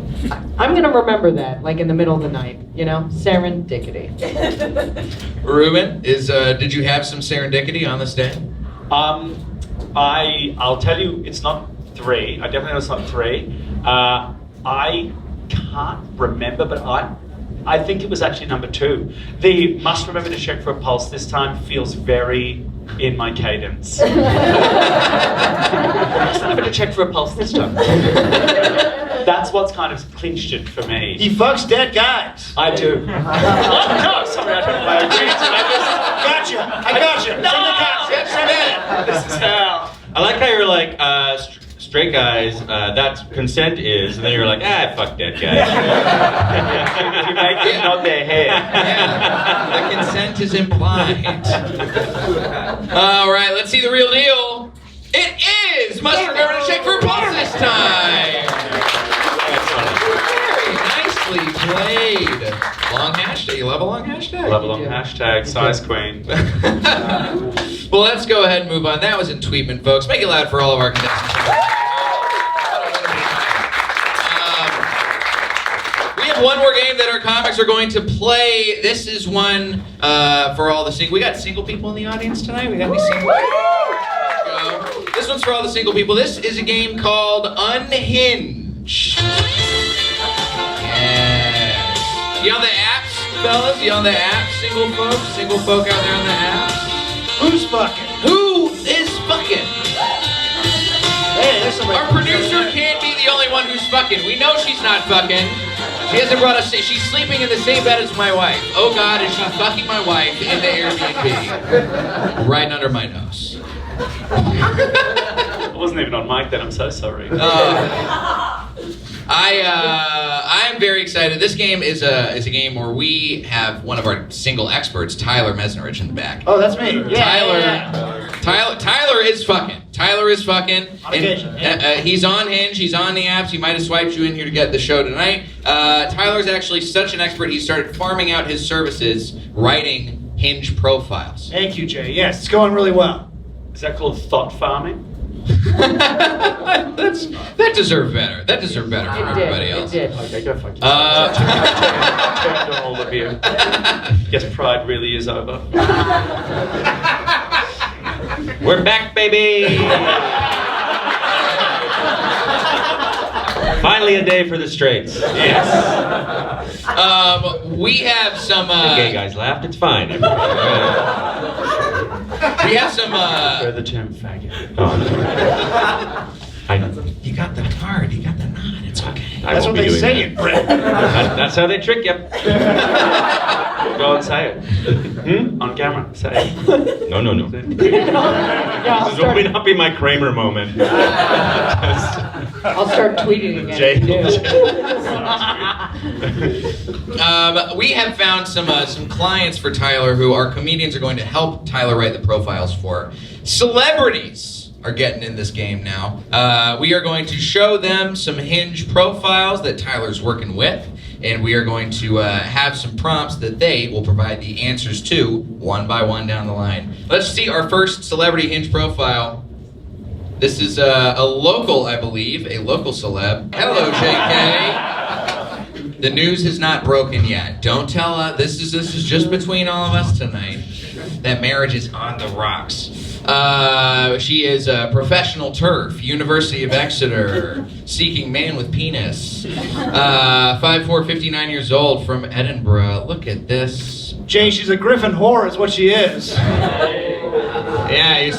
S12: I'm gonna remember that, like in the middle of the night. You know, serendipity.
S9: Reuben, did you have some serendipity on this day?
S14: I'll tell you, it's not 3. I definitely know it's not 3. I can't remember, but I think it was actually number 2. The must remember to check for a pulse this time feels very in my cadence. Must remember to check for a pulse this time. That's what's kind of clinched it for me.
S11: He fucks dead guys.
S14: I do. Oh, no, sorry, I don't know my agreement.
S11: I got you.
S14: No! This is hell.
S15: I like how you're like, straight guys, that's consent is, and then you're like, fuck that guy.
S14: You make them nod their head.
S9: Yeah, the consent is implied. All right, let's see the real deal. It is! Must remember to check for a pulse this time. Very nicely played. Long hashtag. You love a long hashtag?
S14: Love a long hashtag. Size queen.
S9: Well, let's go ahead and move on. That was in Tweetman, folks. Make it loud for all of our contestants. We have one more game that our comics are going to play. This is one for all the single. We got single people in the audience tonight. We got any single people? This one's for all the single people. This is a game called Unhinged. Yes. You on the apps, fellas? You on the apps, single folks? Single folk out there on the apps?
S11: Who's fucking?
S9: Who is fucking?
S11: Hey, there's somebody.
S9: Our producer can't be the only one one who's fucking. We know she's not fucking. She hasn't brought us. She's sleeping in the same bed as my wife. Oh God, is she fucking my wife in the Airbnb? Right under my nose.
S14: I wasn't even on mic then, I'm so sorry.
S9: I am very excited. This game is a game where we have one of our single experts, Tyler Mesnerich, in the back.
S11: Oh, that's me. Yeah,
S9: Tyler is fucking. Tyler is fucking.
S11: On occasion, yeah.
S9: He's on Hinge. He's on the apps. He might have swiped you in here to get the show tonight. Tyler's actually such an expert. He started farming out his services, writing Hinge profiles.
S11: Thank you, Jay. Yes, it's going really well.
S14: Is that called thought farming?
S9: That deserved better. That deserved better from everybody else.
S12: It did.
S14: Okay, go fuck yourself. Turned on all of you. Guess pride really is over.
S15: We're back, baby! Finally a day for the straights.
S9: Yes. We have some...
S15: The gay guys laughed, it's fine.
S9: We have some...
S14: the term faggot.
S9: You got the card, you got the nod, it's okay.
S11: That's what they say in Britain.
S15: That's how they trick you.
S14: Go and say it. On camera, say it.
S15: No. This will not be my Kramer moment.
S12: I'll start tweeting again.
S9: We have found some clients for Tyler who our comedians are going to help Tyler write the profiles for. Celebrities are getting in this game now. We are going to show them some Hinge profiles that Tyler's working with, and we are going to have some prompts that they will provide the answers to one by one down the line. Let's see our first celebrity Hinge profile. This is a local, I believe, a local celeb. Hello, JK. The news has not broken yet. Don't tell us. This is just between all of us tonight. That marriage is on the rocks. She is a professional turf, University of Exeter, seeking man with penis. 5'4", 59 years old, from Edinburgh. Look at this.
S11: Jay, she's a griffin whore is what she is.
S9: Yeah,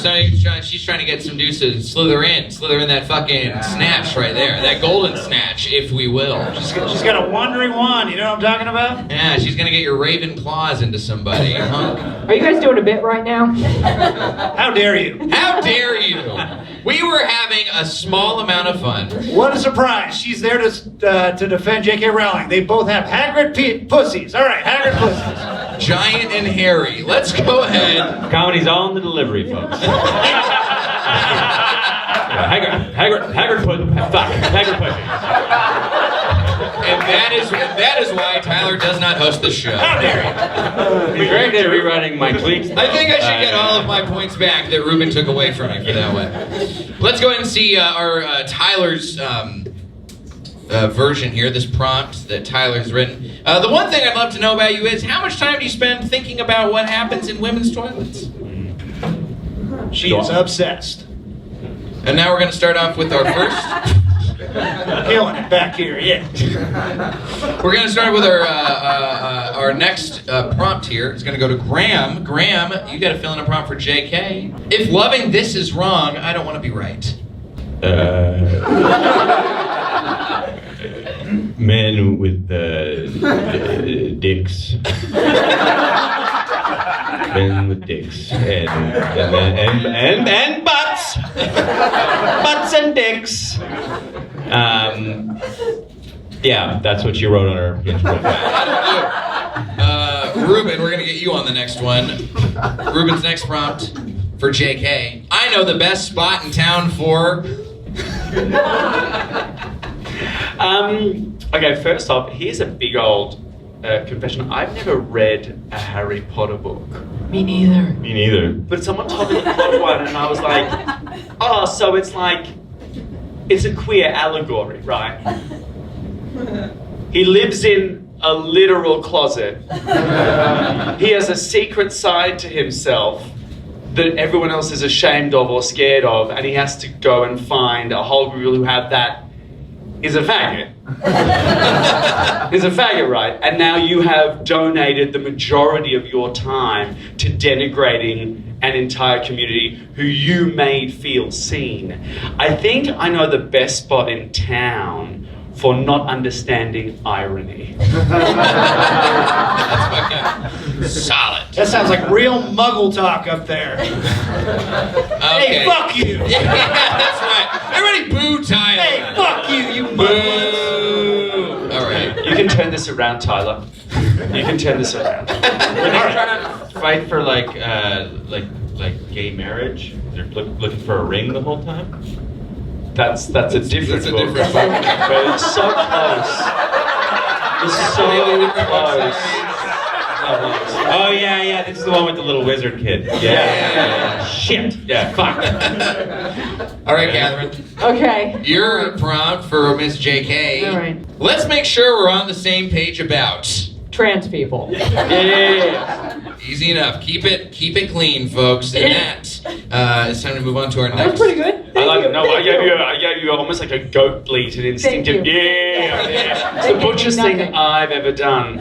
S9: she's trying to get some dudes to slither in that fucking snatch right there. That golden snatch, if we will.
S11: She's got a wandering wand, you know what I'm talking about?
S9: Yeah, she's gonna get your raven claws into somebody, huh?
S12: Are you guys doing a bit right now?
S11: How dare you?
S9: How dare you? We were having a small amount of fun.
S11: What a surprise. She's there to defend J.K. Rowling. They both have haggard pussies. All right, haggard pussies.
S9: Giant and hairy. Let's go ahead.
S15: Comedy's all in the delivery, folks. Haggard pussy.
S9: And that is why Tyler does not host the show.
S11: How dare you?
S15: It'd be great at rewriting my tweets.
S9: I think I should get all of my points back that Reuben took away from me for that one. Let's go ahead and see our Tyler's version here, this prompt that Tyler's written. The one thing I'd love to know about you is how much time do you spend thinking about what happens in women's toilets?
S11: She is obsessed.
S9: And now we're going to start off with our first...
S11: Killing it back here, yeah.
S9: We're going to start with our next prompt here. It's going to go to Graham. Graham, you got to fill in a prompt for JK. If loving this is wrong, I don't want to be right.
S15: Men with dicks. Men with dicks and butts. Butts and dicks. Yeah, that's what you wrote on her Hinge profile.
S9: Reuben, we're gonna get you on the next one. Reuben's next prompt for JK. I know the best spot in town for...
S14: Okay, first off, here's a big old confession. I've never read a Harry Potter book.
S12: Me neither.
S15: Me neither.
S14: But someone told me the plot one, and I was like, oh, so it's like, it's a queer allegory, right? He lives in a literal closet. He has a secret side to himself that everyone else is ashamed of or scared of, and he has to go and find a whole group who have that. Is a faggot. Is a faggot, right? And now you have donated the majority of your time to denigrating an entire community who you made feel seen. I think I know the best spot in town for not understanding irony.
S9: That's fucking solid.
S11: That sounds like real muggle talk up there.
S9: Okay.
S11: Hey, fuck you!
S9: Yeah, that's right. Everybody boo Tyler.
S11: Hey, fuck you, you muggle!
S9: Boo. All right.
S14: You can turn this around, Tyler. You can turn this around.
S15: Were they trying to fight for like gay marriage? They're looking for a ring the whole time?
S14: That's a different book.
S9: Different book.
S14: But it's so close. It's so close.
S15: Oh yeah, this is the one with the little wizard kid. Yeah. Shit. Yeah, fuck.
S9: All right, Katharyn.
S12: Okay.
S9: You're prompt for Miss JK.
S12: All right.
S9: Let's make sure we're on the same page about
S12: Trans people.
S14: Yeah.
S9: Easy enough. Keep it clean, folks. And that it's time to move on to our
S12: That
S9: next.
S12: was pretty good.
S14: I like it. No,
S12: Thank
S14: I gave you almost like a goat bleat, an instinctive.
S12: Thank you.
S14: Yeah. It's the butchest thing I've ever done.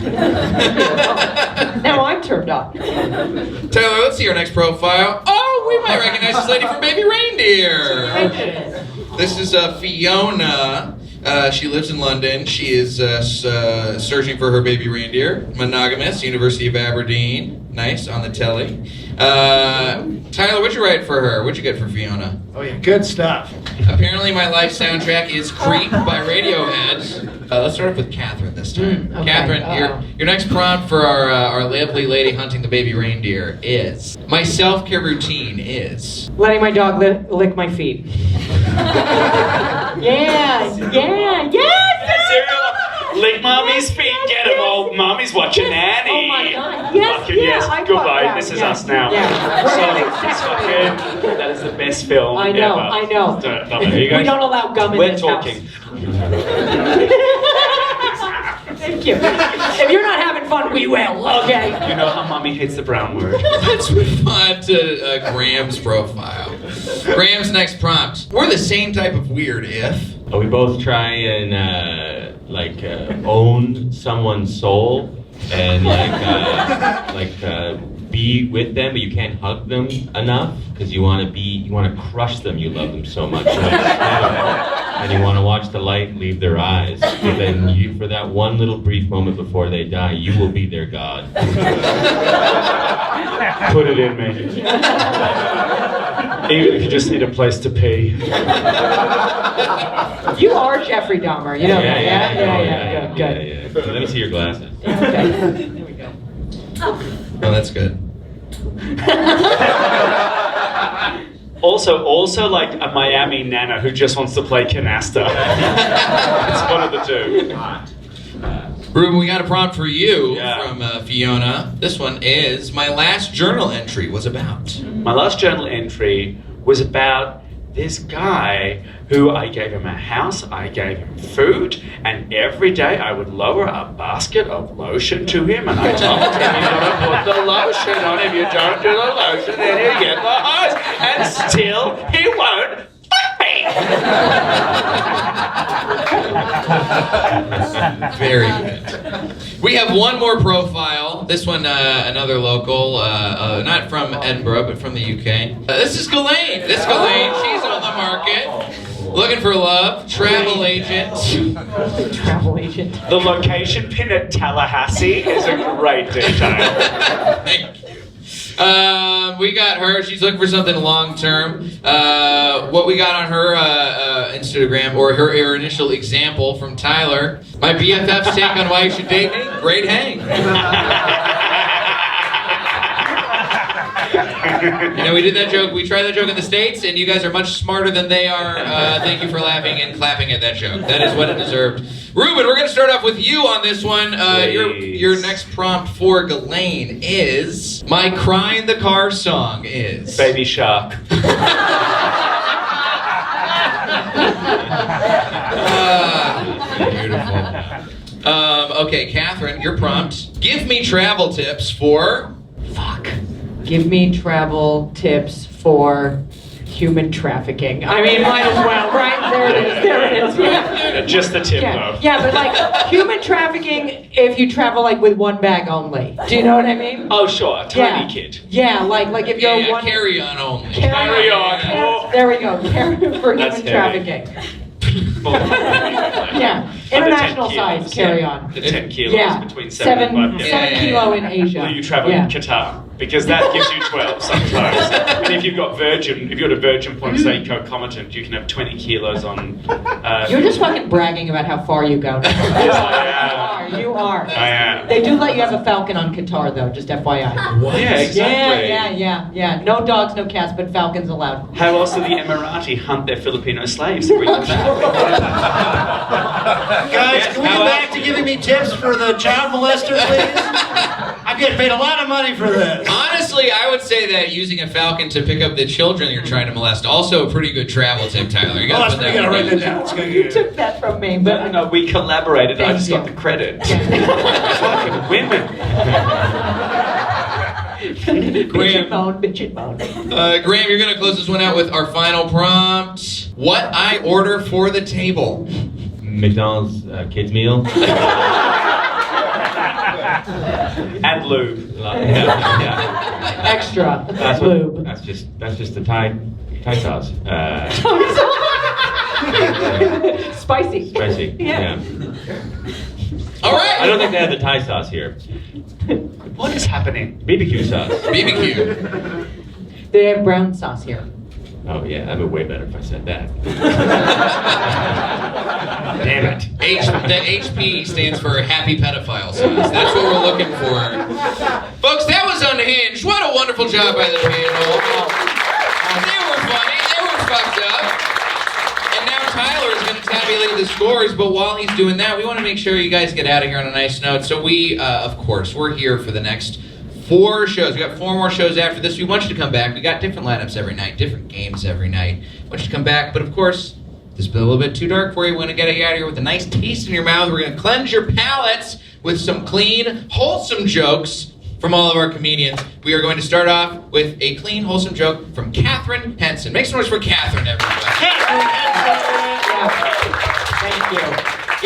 S12: Now I'm turned on.
S9: Taylor, let's see our next profile. Oh, we might recognize this lady from Baby Reindeer. This is Fiona. She lives in London. She is searching for her baby reindeer. Monogamous, University of Aberdeen. Nice, on the telly. Tyler, what'd you write for her? What'd you get for Fiona?
S11: Oh yeah, good stuff.
S9: Apparently my life soundtrack is Creep by Radiohead. Let's start off with Katharyn this time.
S12: Okay.
S9: Katharyn, your next prompt for our lovely lady hunting the baby reindeer is, my self-care routine is...
S12: Letting my dog lick my feet. Yeah.
S14: Lick mommy's feet, get him all. Mommy's watching Annie.
S12: Oh my God. Yes,
S14: Fucking
S12: yeah,
S14: yes.
S12: I got
S14: Goodbye.
S12: that,
S14: This is
S12: yeah.
S14: us now.
S12: Yeah.
S14: So, it's fucking, that is the best film
S12: I know.
S14: You guys,
S12: We don't allow gum in
S14: we're
S12: this
S14: talking.
S12: house. Thank you. If you're not having fun, we will, okay?
S14: You know how mommy hates the brown word.
S9: Let's move on to Graham's profile. Graham's next prompt. We're the same type of weird if...
S15: We both try and own someone's soul and be with them, but you can't hug them enough because you want to crush them. You love them so much, and you want to watch the light leave their eyes. But then you, for that one little brief moment before they die, you will be their god.
S14: Put it in me. Even if you just need a place to pee.
S12: You are Jeffrey Dahmer, you know that, yeah? Good.
S15: Yeah. Let me see your glasses.
S12: Okay, there we go.
S9: Oh, that's good.
S14: Also like a Miami nana who just wants to play canasta. It's one of the two.
S9: Reuben, we got a prompt for you from Fiona. This one is, my last journal entry was about.
S14: My last journal entry was about this guy who I gave him a house, I gave him food, and every day I would lower a basket of lotion to him, and I told him, you gotta put the lotion on. If you don't do the lotion, then you get the hose. And still, he won't fuck me.
S9: Very good. We have one more profile. This one, another local, not from Edinburgh, but from the UK. This is Ghislaine. She's on the market. Looking for love. Travel agent.
S12: Travel agent.
S14: The location pin at Tallahassee is a great detail.
S9: Thank you. We got her. She's looking for something long term. What we got on her Instagram, or her initial example from Tyler. My BFF's take on why you should date me. Great hang. You know, we did that joke. We tried that joke in the States, and you guys are much smarter than they are. Thank you for laughing and clapping at that joke. That is what it deserved. Reuben, we're going to start off with you on this one. Your next prompt for Ghislaine is, my cry in the car song is...
S14: Baby Shark.
S9: Beautiful. Okay, Katharyn, your prompt. Give me travel tips for...
S12: Give me travel tips for Human trafficking. I mean, might as well, right? There it is. There it is. Yeah.
S14: Just the tip,
S12: Yeah,
S14: though.
S12: yeah, but like human trafficking if you travel like with one bag only. Do you know what I mean?
S14: Oh, sure, a tiny kid.
S12: Yeah, like if you're one
S9: carry-on only.
S12: Carry
S14: on.
S12: Yeah, there we go. Carry for
S14: That's
S12: human
S14: heavy.
S12: trafficking. Yeah, international size carry-on.
S14: The 10 kilos
S12: Yeah,
S14: between 7 and 5.
S12: 7 kilo in Asia.
S14: Will you travel
S12: Yeah.
S14: in Qatar? Because that gives you 12 sometimes. And if you've got Virgin, if you're at a Virgin point, say concomitant, you can have 20 kilos on.
S12: You're just fucking bragging about how far you go. You are.
S14: I am.
S12: They do let you have a falcon on Qatar though, just FYI.
S14: What? Yeah, exactly.
S12: Yeah. No dogs, no cats, but falcons allowed.
S14: How else do the Emirati hunt their Filipino slaves and bring them back?
S11: Guys, can we get back to giving me tips for the child molester, please? I'm getting paid a lot of money for this.
S9: Honestly, I would say that using a falcon to pick up the children you're trying to molest, also a pretty good travel tip, Tyler. You gotta put that
S11: gotta write that down. It's good.
S12: You took that from me, but
S14: No, we collaborated. I
S12: Thank
S14: just
S12: you.
S14: got the credit. Fucking women.
S12: bitchin' moan.
S9: Graham, you're gonna close this one out with our final prompt. What I order for the table.
S15: McDonald's kids meal.
S14: And lube.
S15: Yeah.
S12: Extra
S15: That's
S12: lube.
S15: That's just the Thai sauce.
S12: Spicy.
S15: Spicy. Yeah.
S9: All right.
S15: I don't think they have the Thai sauce here.
S14: What is happening?
S15: BBQ sauce.
S9: BBQ.
S12: They have brown sauce here.
S15: Oh yeah, that'd be way better if I said that.
S14: Damn it.
S9: The HP stands for Happy Pedophile Sauce. That's what we're looking for. Folks, that was Unhinged. What a wonderful job by the panel. They were funny. They were fucked up. And now Tyler is going to tabulate the scores, but while he's doing that, we want to make sure you guys get out of here on a nice note. So we, of course, we're here for the next 4 shows. We got 4 more shows after this. We want you to come back. We got different lineups every night, different games every night. We want you to come back, but of course, this has been a little bit too dark for you. We're going to get you out of here with a nice taste in your mouth. We're going to cleanse your palates with some clean, wholesome jokes from all of our comedians. We are going to start off with a clean, wholesome joke from Katharyn Henson. Make some noise for Katharyn, everybody.
S12: Thank you.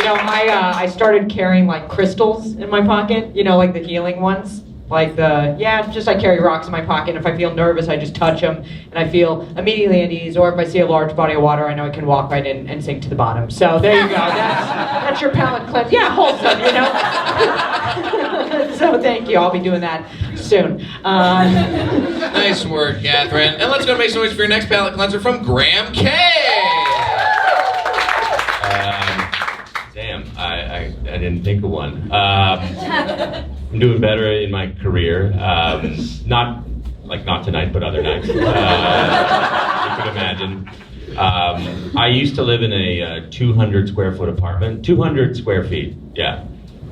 S12: You know, I started carrying like crystals in my pocket, you know, like the healing ones. Like I carry rocks in my pocket. And if I feel nervous, I just touch them and I feel immediately at ease. Or if I see a large body of water, I know I can walk right in and sink to the bottom. So there you go. That's your palate cleanse. Yeah, wholesome, you know? So thank you. I'll be doing that soon.
S9: Nice work, Katharyn. And let's go make some noise for your next palate cleanser from Reuben Kaye.
S15: Damn, I didn't think of one. I'm doing better in my career. Not tonight, but other nights. You could imagine. I used to live in a 200 square foot apartment. 200 square feet, yeah.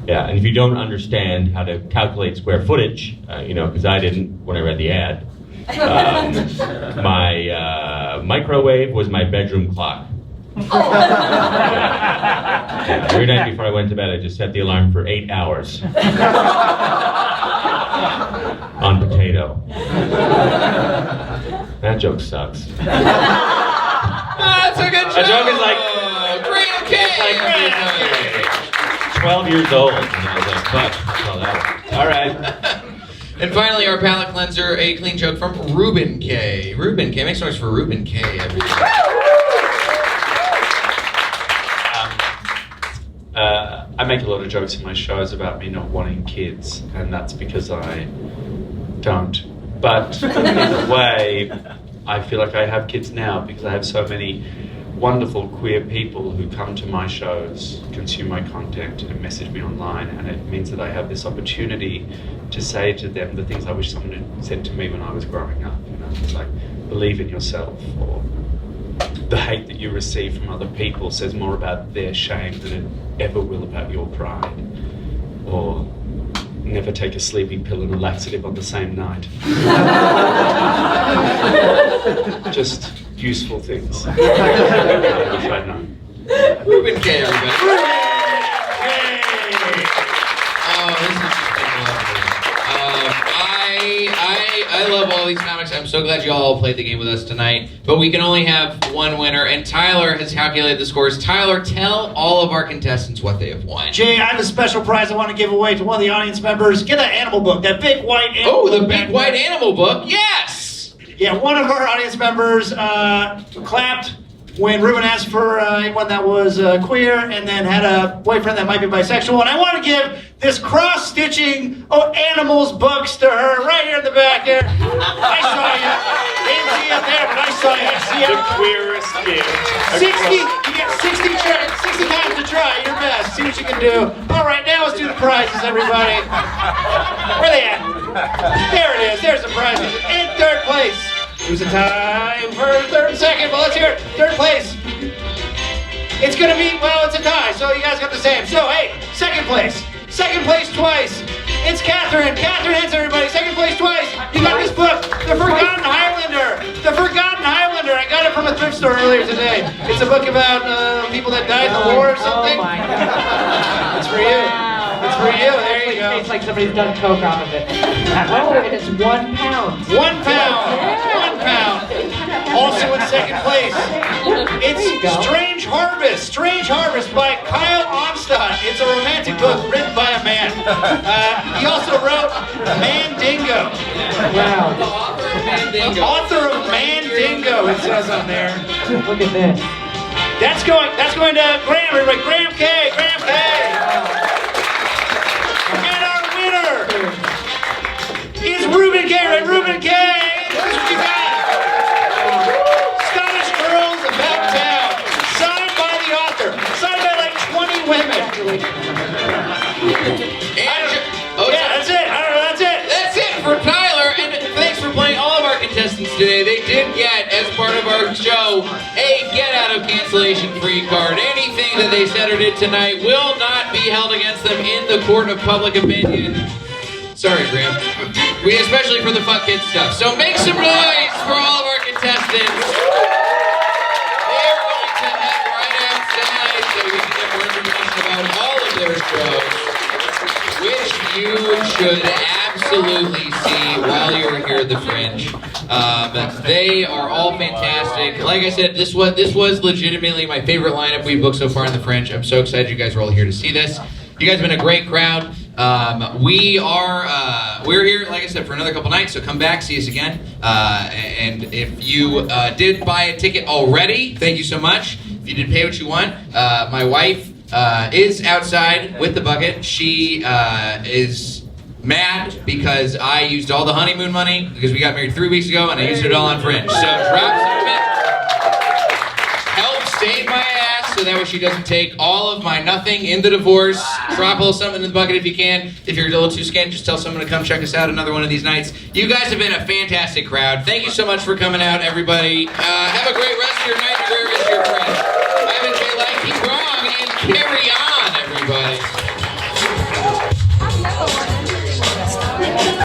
S15: Yeah, and if you don't understand how to calculate square footage, because I didn't when I read the ad, my microwave was my bedroom clock. Yeah, every night before I went to bed, I just set the alarm for 8 hours. On potato. That joke sucks.
S9: That's a good joke.
S15: That joke is like
S9: Reuben Kaye.
S15: 12 years old. And I was like, fuck. Well, that one. All right.
S9: And finally, our palate cleanser, a clean joke from Reuben Kaye. Reuben Kaye, make some noise for Reuben Kaye, everybody.
S14: I make a lot of jokes in my shows about me not wanting kids, and that's because I don't. But in a way, I feel like I have kids now because I have so many wonderful queer people who come to my shows, consume my content, and message me online, and it means that I have this opportunity to say to them the things I wish someone had said to me when I was growing up. It's like, believe in yourself, or the hate that you receive from other people says more about their shame than it ever will about your pride. Or never take a sleeping pill and a laxative on the same night. Just useful things. Which I know.
S9: Reuben Kaye, everybody. Oh, this is just been lovely. I love all these comics. I'm so glad you all played the game with us tonight. But we can only have one winner, and Tyler has calculated the scores. Tyler, tell all of our contestants what they have won.
S11: Jay, I have a special prize I want to give away to one of the audience members. Get that animal book, that big white animal book.
S9: Oh, the big white animal book. Yes!
S11: Yeah, one of our audience members clapped when Reuben asked for anyone that was queer and then had a boyfriend that might be bisexual. And I want to give this cross-stitching animals books to her right here in the back here. I saw you. Didn't see you up there, but I saw you. I see you.
S14: The queerest gift.
S11: 60, you get 60 times to try your best. See what you can do. All right, now let's do the prizes, everybody. Where they at? There it is. There's the prizes. In third place. Who's a tie for third and second? Well, let's hear it. Third place. It's gonna be, well, it's a tie, so you guys got the same. So, hey, second place. Second place twice. It's Katharyn Henson, everybody. Second place twice. You got this book, The Forgotten Highlander. The Forgotten Highlander. I got it from a thrift store earlier today. It's a book about people that died in the war or something.
S12: Oh my God.
S11: It's for you. It's for you. There you go.
S12: It tastes like somebody's done coke off of it. Oh, and it's £1.
S11: 1 pound. 1 pound. Also in second place, it's Strange Harvest by Kyle Onstadt. It's a romantic book written by a man. He also wrote Mandingo.
S12: Wow.
S11: Author of Mandingo, it says on there.
S12: Look at this.
S11: That's going to Graham, everybody. Graham Kaye. And our winner is Reuben Kaye, right? Reuben Kaye. This is what you got. Scottish Girls About Town. Signed by the author. Signed by like 20 women. That's it. I don't know, that's it.
S9: That's it for Tyler, and thanks for playing all of our contestants today. They did get, as part of our show, a get-out-of-cancellation-free card. Anything that they said or did tonight will not be held against them in the court of public opinion. Sorry, Graham. We especially for the fuck kid stuff. So make some noise for all of our contestants. They're going to head right outside so we can get more information about all of their shows, which you should absolutely see while you're here at the Fringe. They are all fantastic. Like I said, this was legitimately my favorite lineup we've booked so far in the Fringe. I'm so excited you guys are all here to see this. You guys have been a great crowd. We're here, like I said, for another couple nights, so come back, see us again. And if you did buy a ticket already, thank you so much. If you did pay what you want, my wife is outside with the bucket. She is mad because I used all the honeymoon money because we got married 3 weeks ago and I used it all on Fringe. So drop some of it. Help save my ass so that way she doesn't take all of my nothing in the divorce. Drop a little something in the bucket if you can. If you're a little too scared, just tell someone to come check us out another one of these nights. You guys have been a fantastic crowd. Thank you so much for coming out, everybody. Have a great rest of your night.